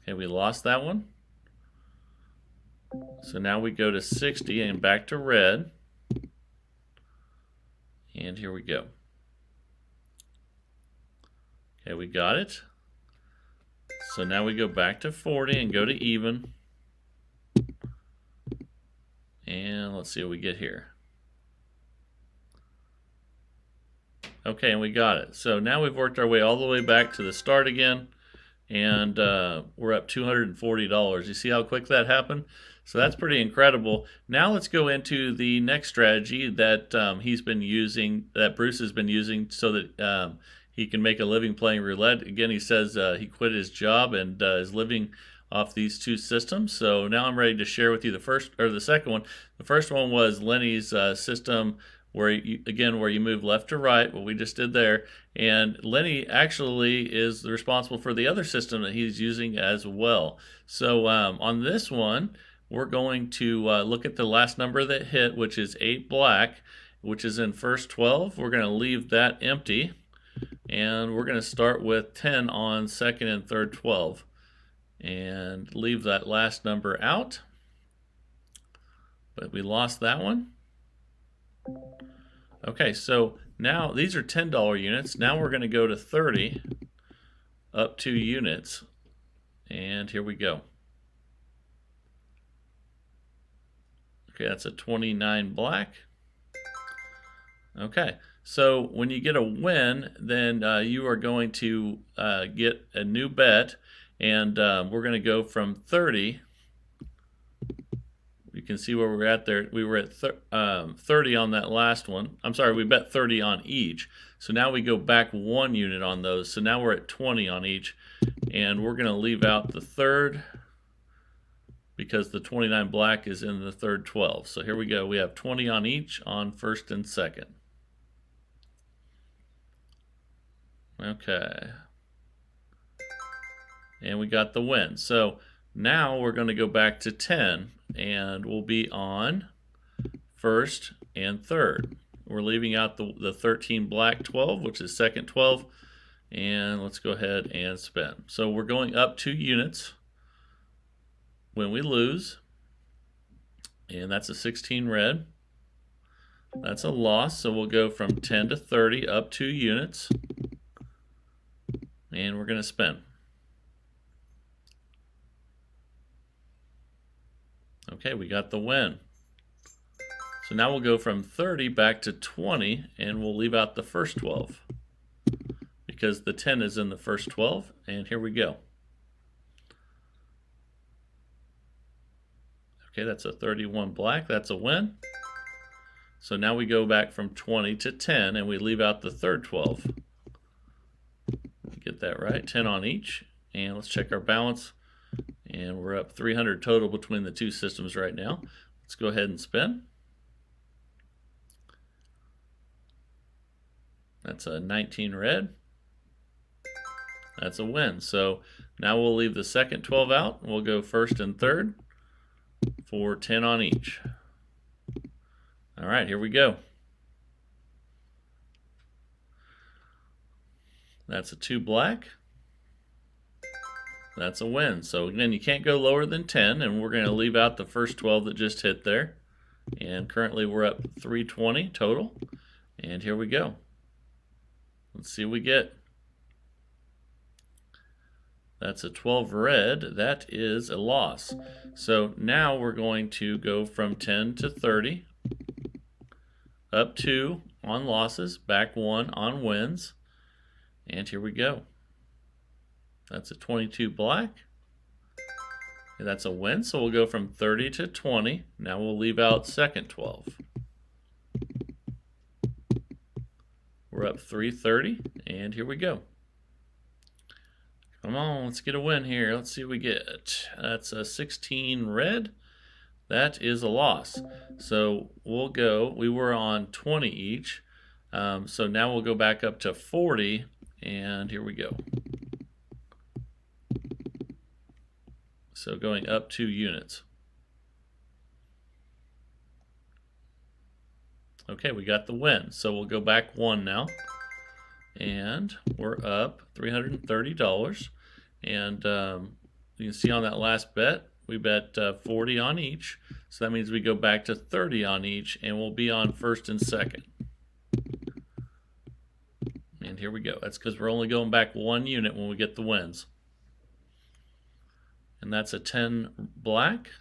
Okay, we lost that one. So now we go to 60 and back to red. And here we go. Okay, we got it. So now we go back to 40 and go to even. And let's see what we get here. Okay, and we got it. So now we've worked our way all the way back to the start again. And we're up $240. You see how quick that happened? So that's pretty incredible. Now let's go into the next strategy that he's been using, that Bruce has been using so that he can make a living playing roulette. Again, he says he quit his job and is living off these two systems. So now I'm ready to share with you the second one. The first one was Lenny's system where you move left to right, what we just did there. And Lenny actually is responsible for the other system that he's using as well. So on this one, we're going to look at the last number that hit, which is 8 black, which is in first 12. We're going to leave that empty. And we're going to start with 10 on second and third 12. And leave that last number out. But we lost that one. Okay, so now these are $10 units. Now we're going to go to 30, up 2 units. And here we go. Okay, that's a 29 black. Okay, so when you get a win, then you are going to get a new bet. And we're going to go from 30. You can see where we're at there. We were at 30 on that last one. I'm sorry, we bet 30 on each. So now we go back 1 unit on those. So now we're at 20 on each. And we're going to leave out the third because the 29 black is in the third 12. So here we go. We have 20 on each on first and second. Okay. And we got the win. So now we're going to go back to 10 and we'll be on first and third. We're leaving out the 13 black 12, which is second 12. And let's go ahead and spin. So we're going up 2 units when we lose. And that's a 16 red. That's a loss. So we'll go from 10 to 30 up 2 units. And we're going to spin. Okay, we got the win. So now we'll go from 30 back to 20, and we'll leave out the first 12 because the 10 is in the first 12, and here we go. Okay, that's a 31 black. That's a win. So now we go back from 20 to 10 and we leave out the third 12. Get that right, 10 on each. And let's check our balance. And we're up 300 total between the two systems right now. Let's go ahead and spin. That's a 19 red. That's a win. So now we'll leave the second 12 out. We'll go first and third for 10 on each. All right, here we go. That's a 2 black. That's a win. So again, you can't go lower than 10, and we're going to leave out the first 12 that just hit there. And currently we're up 320 total. And here we go. Let's see what we get. That's a 12 red. That is a loss. So now we're going to go from 10 to 30. Up 2 on losses, back 1 on wins. And here we go. That's a 22 black. And that's a win, so we'll go from 30 to 20. Now we'll leave out second 12. We're up 330, and here we go. Come on, let's get a win here. Let's see what we get. That's a 16 red. That is a loss. So we'll go, we were on 20 each. So now we'll go back up to 40, and here we go. So going up 2 units. Okay, we got the win. So we'll go back 1 now. And we're up $330. And you can see on that last bet, we bet 40 on each. So that means we go back to 30 on each, and we'll be on first and second. And here we go. That's because we're only going back 1 unit when we get the wins. And that's a 10 black.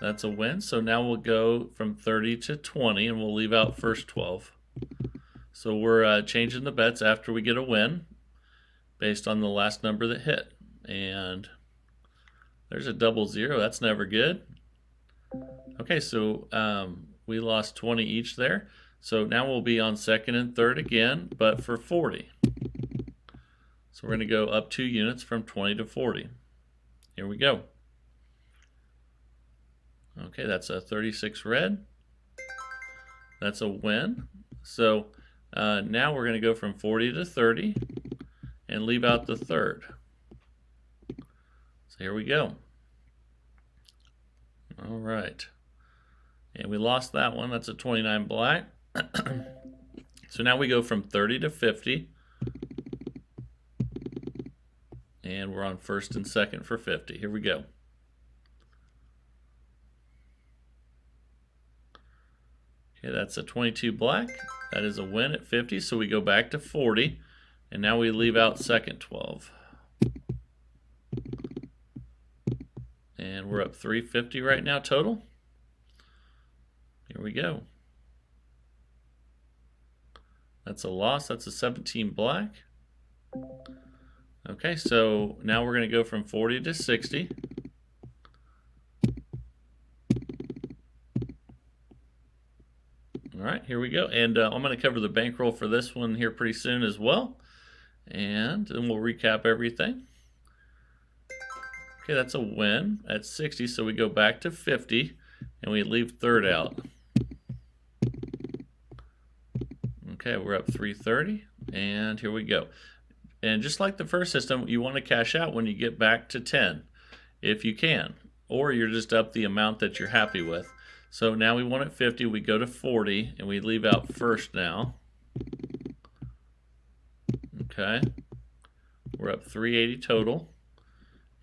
That's a win. So now we'll go from 30 to 20, and we'll leave out first 12. So we're changing the bets after we get a win based on the last number that hit. And there's a 00. That's never good. Okay, so we lost 20 each there. So now we'll be on second and third again, but for 40. So we're going to go up 2 units from 20 to 40. Here we go. Okay, that's a 36 red. That's a win. So now we're going to go from 40 to 30 and leave out the third. So here we go. All right. And we lost that one. That's a 29 black. So now we go from 30 to 50. And we're on first and second for 50. Here we go. Okay, that's a 22 black. That is a win at 50, so we go back to 40. And now we leave out second 12. And we're up 350 right now total. Here we go. That's a loss. That's a 17 black. Okay, so now we're going to go from 40 to 60. All right, here we go. And I'm going to cover the bankroll for this one here pretty soon as well. And then we'll recap everything. Okay, that's a win at 60, so we go back to 50, and we leave third out. Okay, we're up 330, and here we go. And just like the first system, you want to cash out when you get back to 10, if you can, or you're just up the amount that you're happy with. So now we won at 50, we go to 40, and we leave out first now. Okay, we're up 380 total,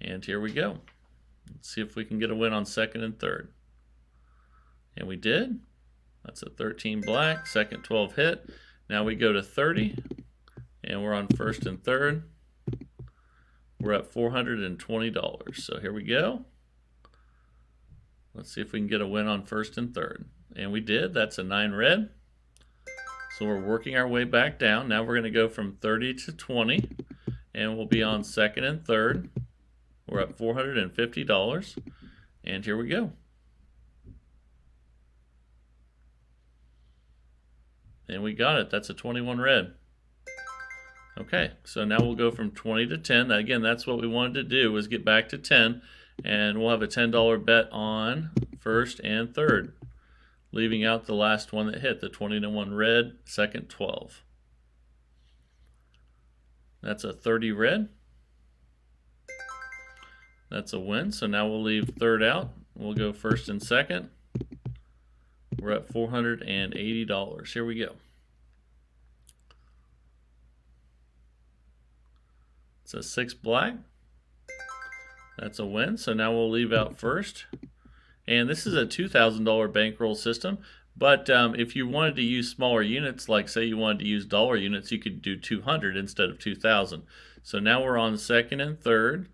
and here we go. Let's see if we can get a win on second and third. And we did. That's a 13 black, second 12 hit. Now we go to 30, and we're on first and third. We're at $420. So here we go. Let's see if we can get a win on first and third. And we did. That's a 9 red. So we're working our way back down. Now we're going to go from 30 to 20, and we'll be on second and third. We're at $450. And here we go. And we got it. That's a 21 red. Okay, so now we'll go from 20 to 10. Again, that's what we wanted to do, was get back to 10. And we'll have a $10 bet on first and third, leaving out the last one that hit, the 21 red, second 12. That's a 30 red. That's a win. So now we'll leave third out. We'll go first and second. We're at $480. Here we go. It's a 6 black. That's a win. So now we'll leave out first. And this is a $2,000 bankroll system. But if you wanted to use smaller units, like say you wanted to use dollar units, you could do 200 instead of 2,000. So now we're on second and third.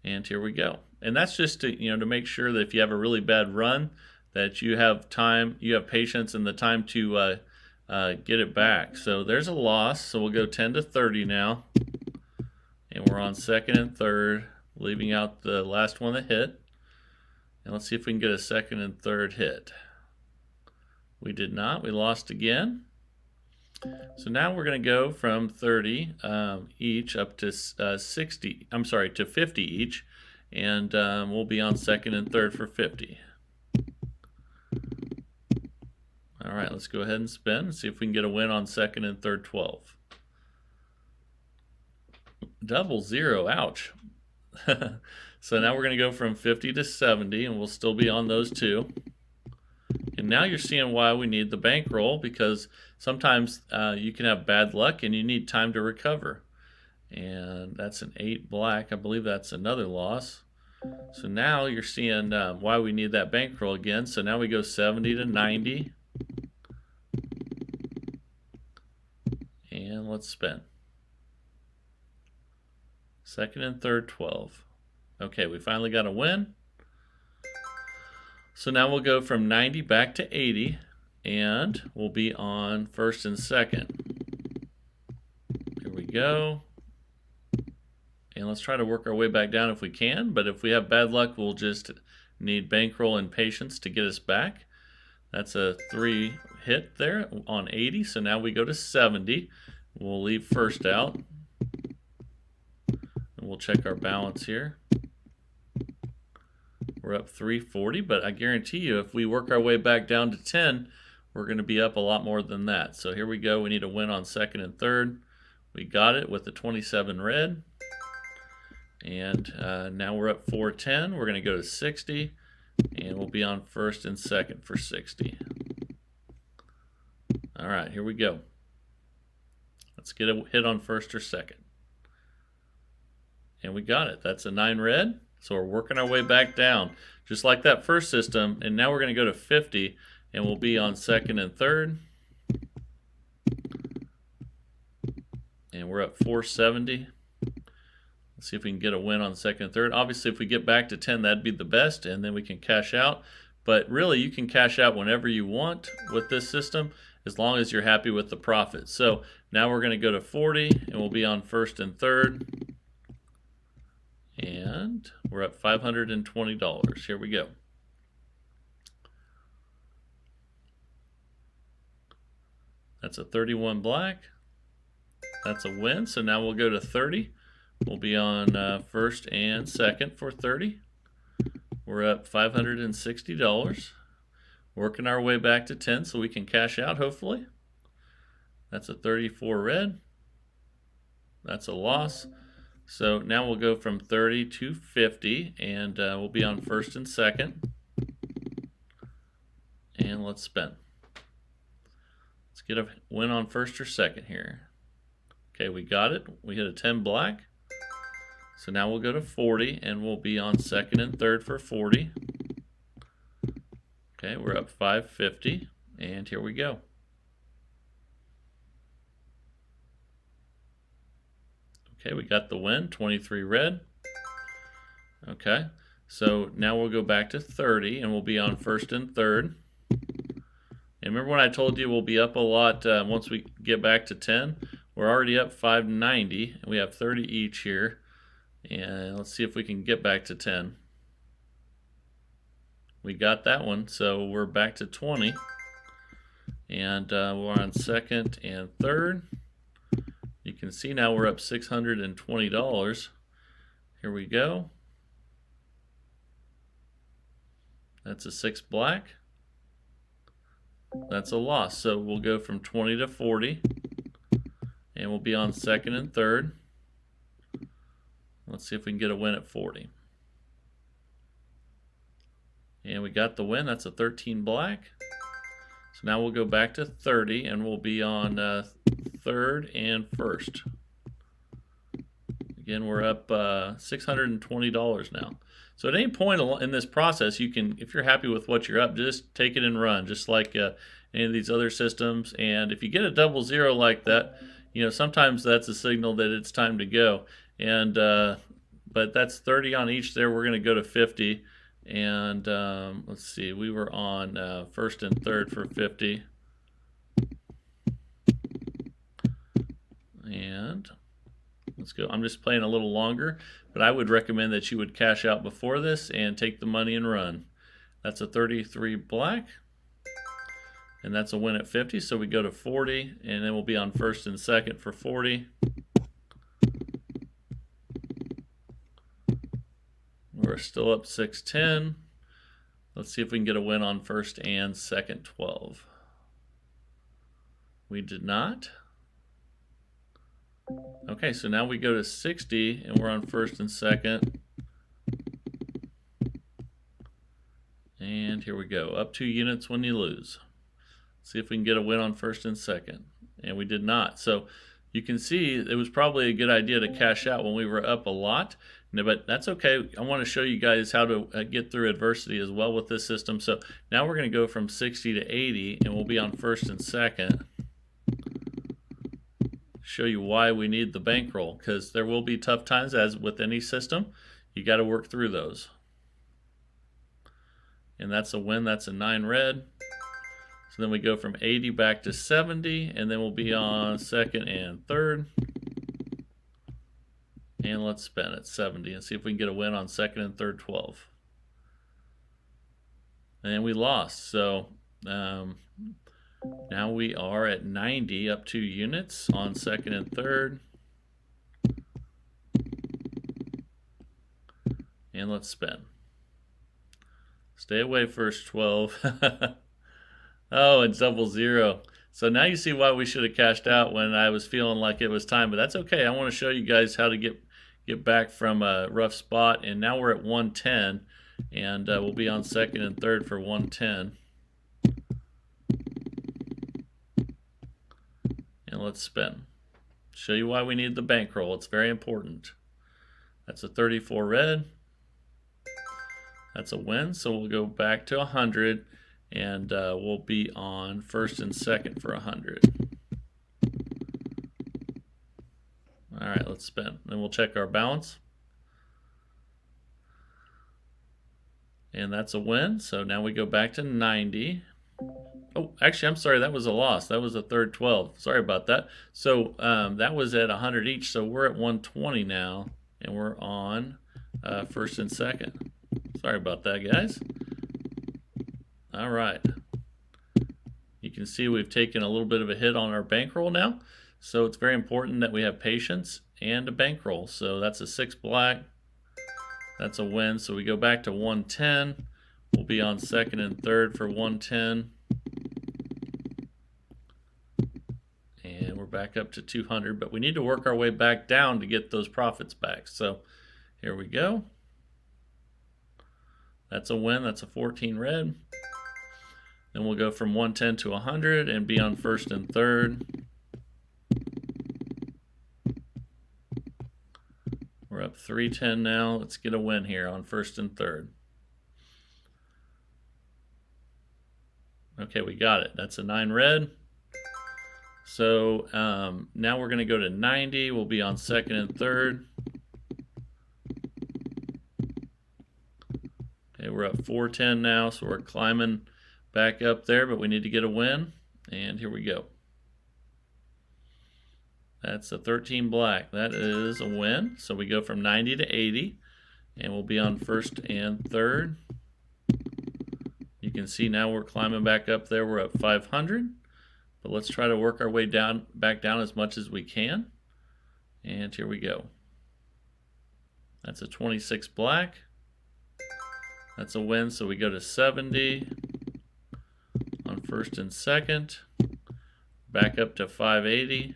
And here we go. And that's just to, to make sure that if you have a really bad run, that you have time, you have patience and the time to get it back. So there's a loss. So we'll go 10 to 30 now. And we're on second and third, leaving out the last one that hit. And let's see if we can get a second and third hit. We did not. We lost again. So now we're going to go from 30 each up to 50 each. And we'll be on second and third for 50. All right, let's go ahead and spin and see if we can get a win on second and third 12. Double zero, ouch. So now we're going to go from 50 to 70, and we'll still be on those two. And now you're seeing why we need the bankroll, because sometimes you can have bad luck and you need time to recover. And that's an 8 black. I believe that's another loss. So now you're seeing why we need that bankroll again. So now we go 70 to 90. And let's spin. Second and third 12. Okay, we finally got a win. So now we'll go from 90 back to 80, and we'll be on first and second. Here we go. And let's try to work our way back down if we can, but if we have bad luck, we'll just need bankroll and patience to get us back. That's a 3 hit there on 80, so now we go to 70. We'll leave first out. And we'll check our balance here. We're up 340, but I guarantee you if we work our way back down to 10, we're going to be up a lot more than that. So here we go. We need a win on second and third. We got it with the 27 red. And now we're up 410. We're going to go to 60, and we'll be on first and second for 60. All right, here we go. Let's get a hit on first or second. And we got it. That's a 9 red. So we're working our way back down, just like that first system. And now we're going to go to 50, and we'll be on second and third. And we're at 470. Let's see if we can get a win on second and third. Obviously, if we get back to 10, that'd be the best, and then we can cash out. But really, you can cash out whenever you want with this system, as long as you're happy with the profit. So now we're going to go to 40, and we'll be on first and third. And we're at $520. Here we go. That's a 31 black. That's a win. So now we'll go to 30. We'll be on first and second for 30. We're up $560. Working our way back to 10 so we can cash out, hopefully. That's a 34 red. That's a loss. So now we'll go from 30 to 50, and we'll be on first and second. And let's spin. Let's get a win on first or second here. Okay, we got it. We hit a 10 black. So now we'll go to 40, and we'll be on second and third for 40. Okay, we're up 550, and here we go. Okay, we got the win, 23 red. Okay, so now we'll go back to 30, and we'll be on first and third. And remember when I told you we'll be up a lot once we get back to 10? We're already up 590, and we have 30 each here. And let's see if we can get back to 10. We got that one, so we're back to 20. And we're on second and third. You can see now we're up $620. Here we go. That's a 6 black. That's a loss. So we'll go from 20 to 40. And we'll be on second and third. Let's see if we can get a win at 40. And we got the win. That's a 13 black. So now we'll go back to 30 and we'll be on third and first. Again, we're up $620 now. So at any point in this process, you can, if you're happy with what you're up, just take it and run, just like any of these other systems. And if you get a double zero like that, you know, sometimes that's a signal that it's time to go. And but that's 30 on each there. We're going to go to 50. And let's see, we were on first and third for 50. And let's go. I'm just playing a little longer, but I would recommend that you would cash out before this and take the money and run. That's a 33 black. And that's a win at 50. So we go to 40, and then we'll be on first and second for 40. We're still up 610. Let's see if we can get a win on first and second 12. We did not. Okay, so now we go to 60 and we're on first and second. And here we go. Up 2 units when you lose. See if we can get a win on first and second. And we did not. So you can see it was probably a good idea to cash out when we were up a lot. But that's okay. I want to show you guys how to get through adversity as well with this system. So now we're going to go from 60 to 80 and we'll be on first and second. Show you why we need the bankroll, because there will be tough times as with any system. You got to work through those. And that's a win. That's a 9 red. So then we go from 80 back to 70, and then we'll be on second and third. And let's spin at 70 and see if we can get a win on second and third 12. And we lost. So now we are at 90, up 2 units on second and third. And let's spin. Stay away first 12. Oh, and double zero. So now you see why we should have cashed out when I was feeling like it was time, but that's okay. I want to show you guys how to get back from a rough spot. And now we're at 110, and we'll be on second and third for 110. And let's spin. Show you why we need the bankroll. It's very important. That's a 34 red. That's a win. So we'll go back to 100, and we'll be on first and second for 100. All right, let's spin. Then we'll check our balance. And that's a win. So now we go back to 90. Oh, actually, I'm sorry. That was a loss. That was a third 12. Sorry about that. So that was at 100 each. So we're at 120 now, and we're on first and second. Sorry about that, guys. All right. You can see we've taken a little bit of a hit on our bankroll now. So it's very important that we have patience and a bankroll. So that's a 6 black. That's a win. So we go back to 110. We'll be on second and third for 110. And we're back up to 200. But we need to work our way back down to get those profits back. So here we go. That's a win. That's a 14 red. Then we'll go from 110 to 100 and be on first and third. We're up 310 now. Let's get a win here on first and third. Okay, we got it. That's a 9 red. So now we're going to go to 90. We'll be on second and third. Okay, we're up 410 now, so we're climbing back up there, but we need to get a win. And here we go. That's a 13 black. That is a win. So we go from 90 to 80, and we'll be on first and third. You can see now we're climbing back up there. We're up 500. But let's try to work our way down, back down as much as we can. And here we go. That's a 26 black. That's a win, so we go to 70 on first and second. Back up to 580.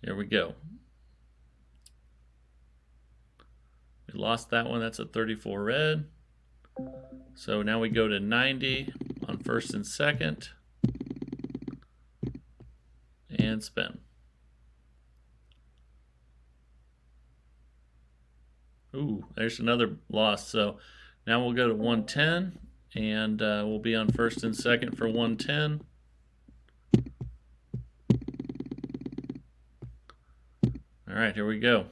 Here we go. We lost that one. That's a 34 red. So now we go to 90 on first and second. And spin. Ooh, there's another loss. So now we'll go to 110, and we'll be on first and second for 110. All right, here we go.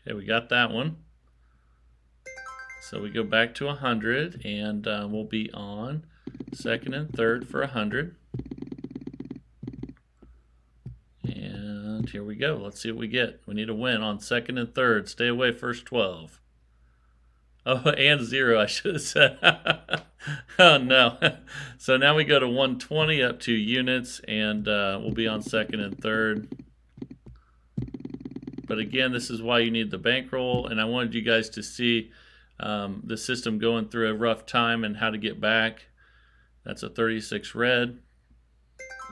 Okay, we got that one. So we go back to 100, and we'll be on second and third for 100. And here we go. Let's see what we get. We need a win on second and third. Stay away first 12. Oh, and 0, I should have said. Oh, no. So now we go to 120 up 2 units, and we'll be on second and third. But again, this is why you need the bankroll, and I wanted you guys to see the system going through a rough time and how to get back. That's a 36 red.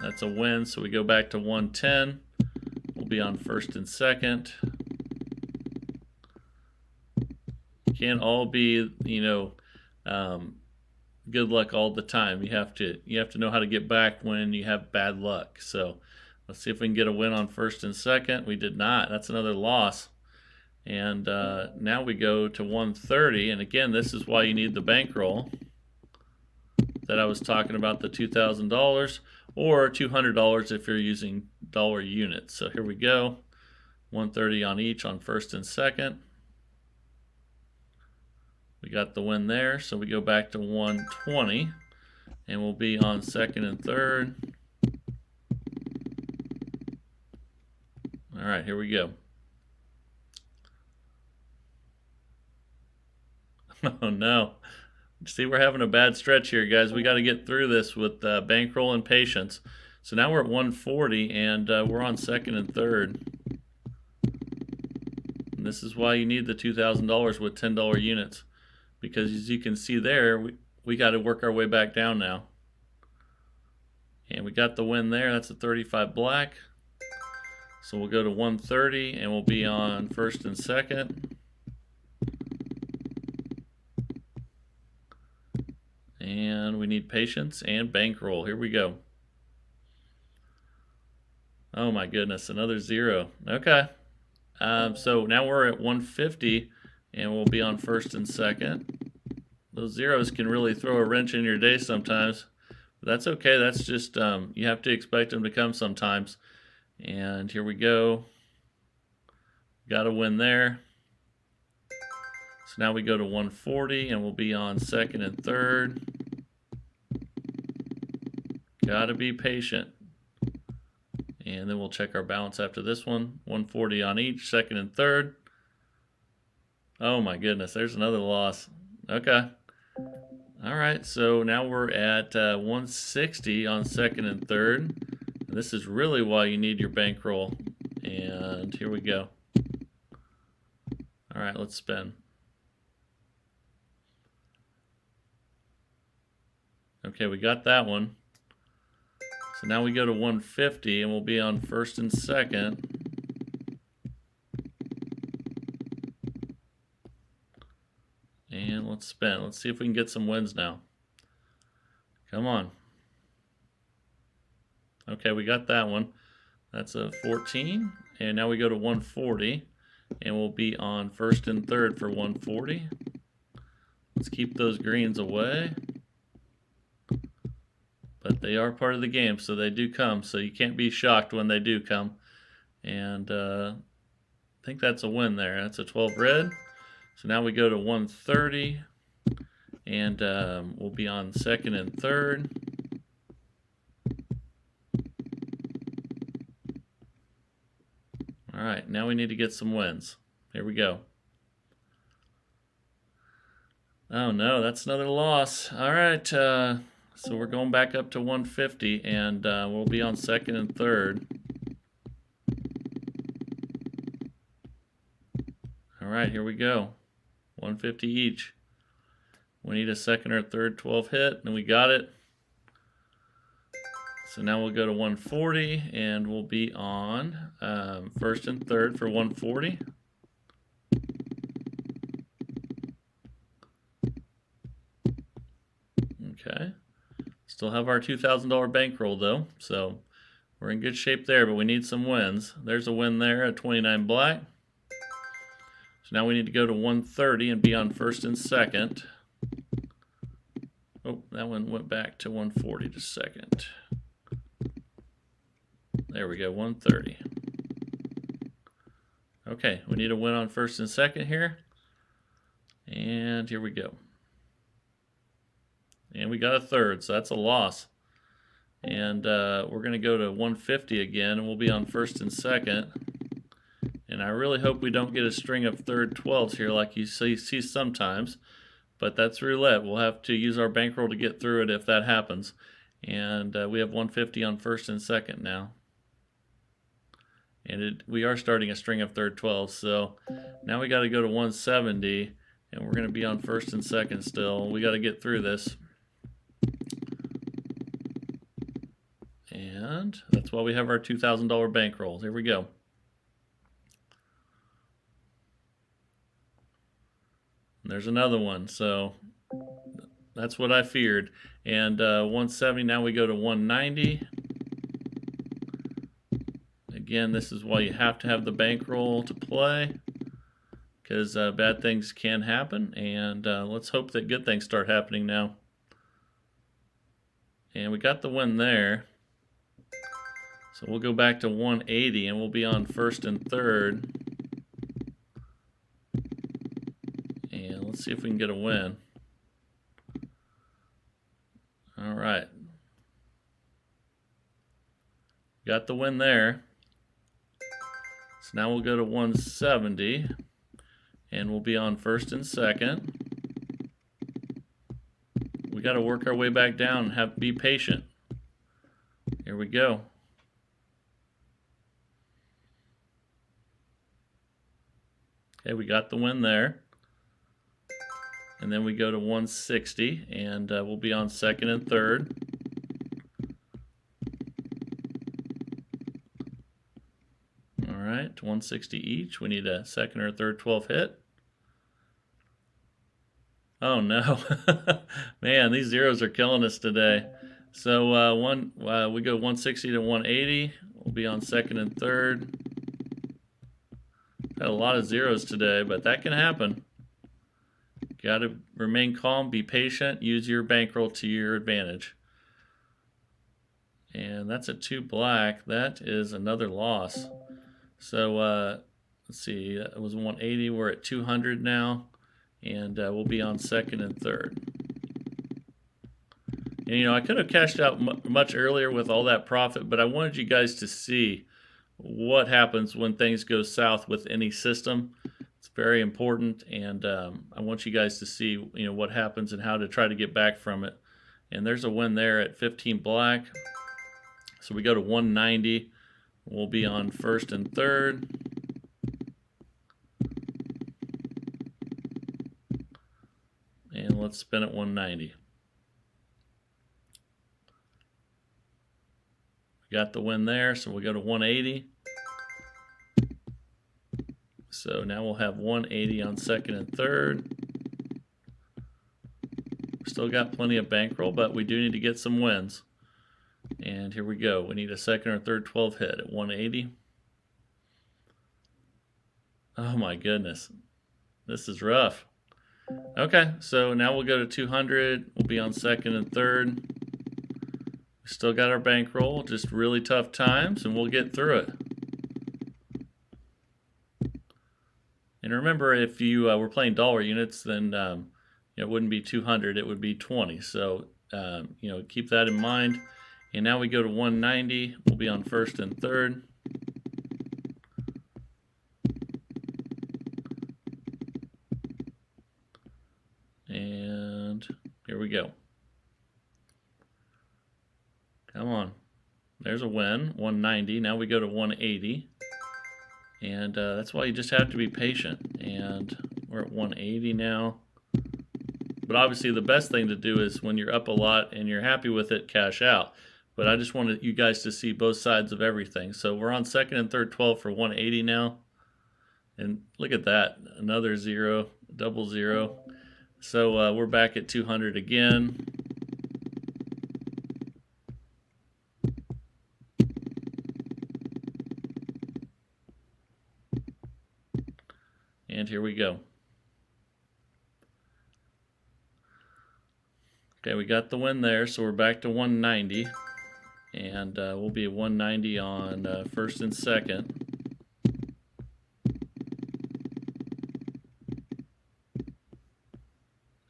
That's a win, so we go back to 110. We'll be on first and second. Can't all be, good luck all the time. You have to know how to get back when you have bad luck. So let's see if we can get a win on first and second. We did not. That's another loss. And now we go to 130. And again, this is why you need the bankroll that I was talking about, the $2,000 or $200 if you're using dollar units. So here we go. 130 on each on first and second. We got the win there, so we go back to 120, and we'll be on second and third. All right, here we go. Oh no. See, we're having a bad stretch here, guys. We got to get through this with bankroll and patience. So now we're at 140, and we're on second and third. And this is why you need the $2,000 with $10 units. Because as you can see there, we got to work our way back down now. And we got the win there. That's a 35 black. So we'll go to 130, and we'll be on first and second. And we need patience and bankroll. Here we go. Oh my goodness, another 0. Okay. So now we're at 150, and we'll be on first and second. Those zeros can really throw a wrench in your day sometimes. But that's okay. That's just, you have to expect them to come sometimes. And here we go. Got a win there. So now we go to 140, and we'll be on second and third. Got to be patient. And then we'll check our balance after this one. 140 on each, second and third. Oh my goodness, there's another loss. Okay. All right, so now we're at 160 on second and third. And this is really why you need your bankroll. And here we go. All right, let's spin. Okay, we got that one. So now we go to 150, and we'll be on first and second. And let's spin. Let's see if we can get some wins now. Come on. Okay, we got that one. That's a 14. And now we go to 140, and we'll be on first and third for 140. Let's keep those greens away. But they are part of the game, so they do come. So you can't be shocked when they do come. And I think that's a win there. That's a 12 red. So now we go to 130, and we'll be on second and third. All right, now we need to get some wins. Here we go. Oh no, that's another loss. All right, so we're going back up to 150, and we'll be on second and third. All right, here we go. 150 each. We need a second or third 12 hit, and we got it. So now we'll go to 140, and we'll be on first and third for 140. Okay. Still have our $2,000 bankroll though, so we're in good shape there, but we need some wins. There's a win there at 29 black. So now we need to go to 130 and be on first and second. Oh, that one went back to 140 to second. There we go, 130. Okay, we need a win on first and second here. And here we go. And we got a third, so that's a loss. And we're going to go to 150 again, and we'll be on first and second. And I really hope we don't get a string of third 12s here like you see sometimes. But that's roulette. We'll have to use our bankroll to get through it if that happens. And we have 150 on first and second now. And we are starting a string of third 12s. So now we got to go to 170. And we're going to be on first and second still. We got to get through this. And that's why we have our $2,000 bankrolls. Here we go. And there's another one. So that's what I feared. And 170, now we go to 190. Again, this is why you have to have the bankroll to play, because bad things can happen. And let's hope that good things start happening now. And we got the win there. So we'll go back to 180 and we'll be on first and third. And let's see if we can get a win. All right. Got the win there. So now we'll go to 170 and we'll be on first and second. We got to work our way back down and be patient. Here we go. Okay, we got the win there. And then we go to 160 and we'll be on second and third. All right, 160 each. We need a second or third 12 hit. Oh no, man, these zeros are killing us today. So we go 160 to 180. We'll be on second and third. Got a lot of zeros today, but that can happen. Got to remain calm, be patient, use your bankroll to your advantage. And that's a 2 black. That is another loss. So let's see, it was 180. We're at 200 now, and we'll be on second and third. And you know, I could have cashed out much earlier with all that profit, but I wanted you guys to see what happens when things go south with any system. It's very important, and I want you guys to see, you know, what happens and how to try to get back from it. And there's a win there at 15 black. So we go to 190. We'll be on first and third. And let's spin at 190. Got the win there, so we'll go to 180. So now we'll have 180 on second and third. Still got plenty of bankroll, but we do need to get some wins. And here we go. We need a second or third 12 hit at 180. Oh my goodness. This is rough. Okay, so now we'll go to 200. We'll be on second and third. We still got our bankroll, just really tough times, and we'll get through it. And remember, if you were playing dollar units, then it wouldn't be 200, it would be 20. So you know, keep that in mind. And now we go to 190. We'll be on first and third. And Come on. There's a win. 190. Now we go to 180. And that's why you just have to be patient. And we're at 180 now. But obviously the best thing to do is when you're up a lot and you're happy with it, cash out. But I just wanted you guys to see both sides of everything. So we're on second and third 12 for 180 now. And look at that. Another 0, double 0. So we're back at 200 again. And here we go. Okay, we got the win there, so we're back to 190. And we'll be at 190 on first and second.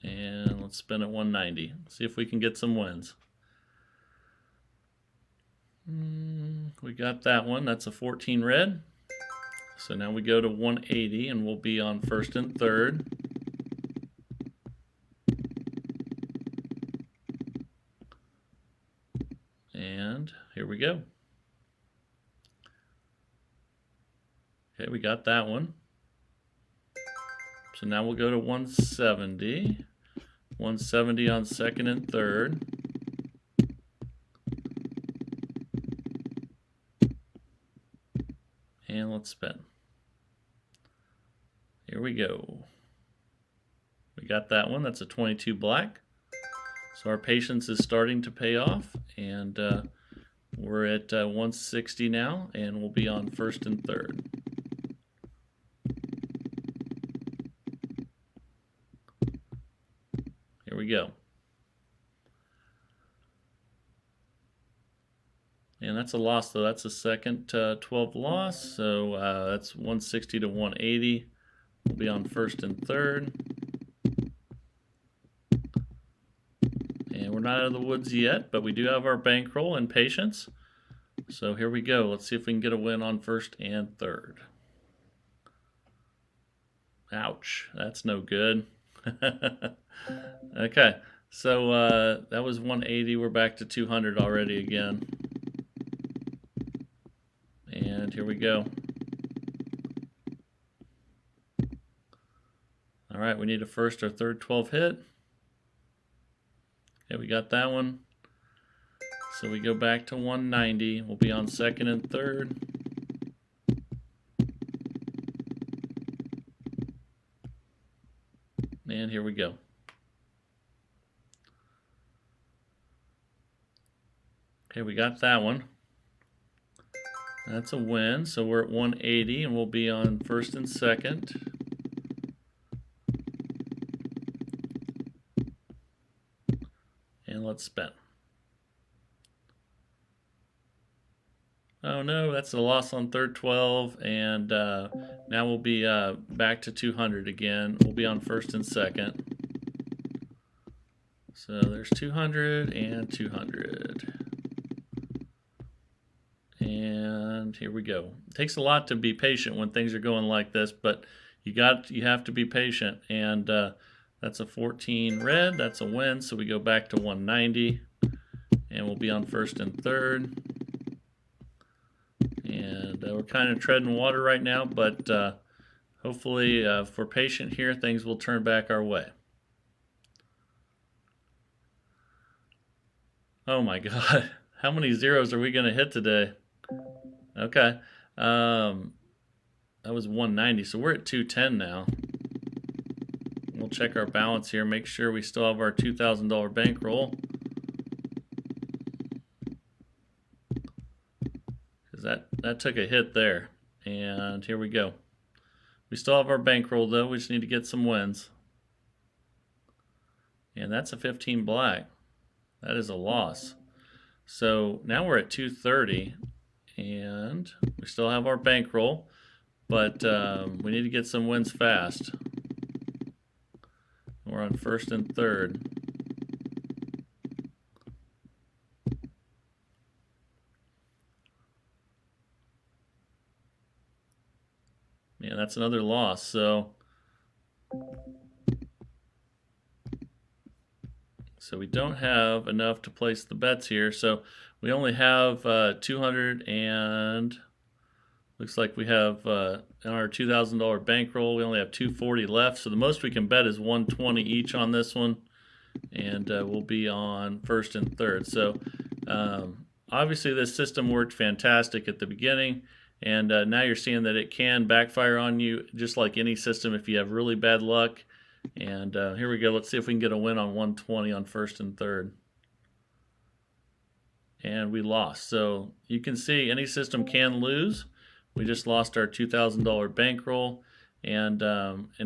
And let's spin at 190. See if we can get some wins. We got that one. That's a 14 red. So now we go to 180 and we'll be on first and third. And here we go. Okay, we got that one. So now we'll go to 170. 170 on second and third. And let's spin. Here we go. We got that one. That's a 22 black. So our patience is starting to pay off. And we're at 160 now. And we'll be on first and third. Here we go. And that's a loss, though. That's a second 12 loss. So that's 160 to 180. We'll be on first and third. And we're not out of the woods yet, but we do have our bankroll and patience. So here we go. Let's see if we can get a win on first and third. Ouch. That's no good. Okay. So that was 180. We're back to 200 already again. And here we go. All right, we need a first or third 12 hit. Okay, we got that one. So we go back to 190. We'll be on second and third. And here we go. Okay, we got that one. That's a win, so we're at 180 and we'll be on first and second. And let's spin. Oh no, that's a loss on third 12, and now we'll be back to 200 again. We'll be on first and second. So there's 200 and 200. And here we go. It takes a lot to be patient when things are going like this, but you have to be patient. And that's a 14 red. That's a win. So we go back to 190, and we'll be on first and third. And we're kind of treading water right now, but hopefully if we're patient here, things will turn back our way. Oh my God, how many zeros are we going to hit today? Okay, that was 190, so we're at 210 now. We'll check our balance here, make sure we still have our $2,000 bankroll. Because that took a hit there. And here we go. We still have our bankroll though, we just need to get some wins. And that's a 15 black. That is a loss. So now we're at 230. And we still have our bankroll, but we need to get some wins fast. We're on first and third. Yeah, that's another loss. So So we don't have enough to place the bets here. So we only have 200 and looks like we have on our $2,000 bankroll, we only have 240 left. So the most we can bet is 120 each on this one. And we'll be on first and third. So obviously this system worked fantastic at the beginning. And now you're seeing that it can backfire on you just like any system if you have really bad luck. And here we go. Let's see if we can get a win on 120 on first and third. And we lost. So you can see any system can lose. We just lost our $2,000 bankroll. And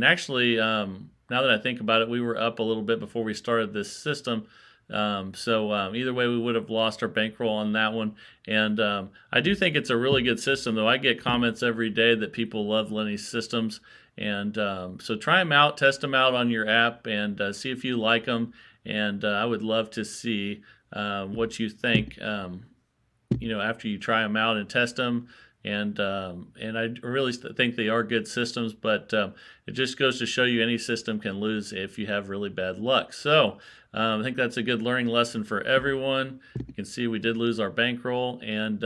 actually, now that I think about it, we were up a little bit before we started this system. So either way, we would have lost our bankroll on that one. And I do think it's a really good system, though. I get comments every day that people love Lenny's systems. And so try them out, test them out on your app, and see if you like them. And I would love to see what you think, after you try them out and test them. And I really think they are good systems, but it just goes to show you any system can lose if you have really bad luck. So I think that's a good learning lesson for everyone. You can see we did lose our bankroll, and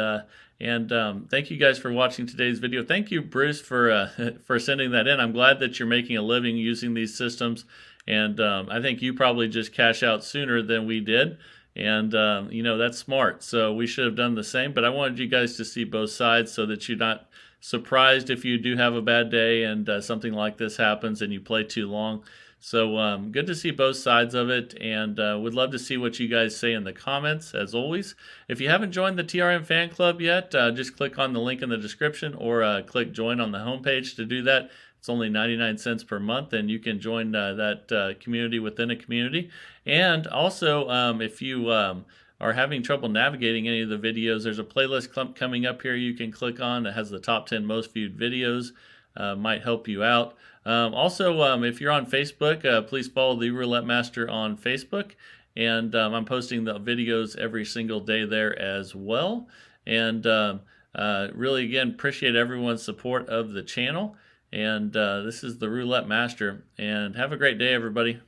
thank you guys for watching today's video. Thank you, Bruce, for sending that in. I'm glad that you're making a living using these systems, and I think you probably just cash out sooner than we did. And, that's smart. So we should have done the same. But I wanted you guys to see both sides so that you're not surprised if you do have a bad day and something like this happens and you play too long. So good to see both sides of it. And would love to see what you guys say in the comments, as always. If you haven't joined the TRM fan club yet, just click on the link in the description or click join on the homepage to do that. It's only 99 cents per month, and you can join that community within a community. And also, if you are having trouble navigating any of the videos, there's a playlist clump coming up here you can click on that has the top 10 most viewed videos. Might help you out. Also, if you're on Facebook, please follow the Roulette Master on Facebook. And I'm posting the videos every single day there as well. And really, again, appreciate everyone's support of the channel. And this is the Roulette Master. And have a great day, everybody.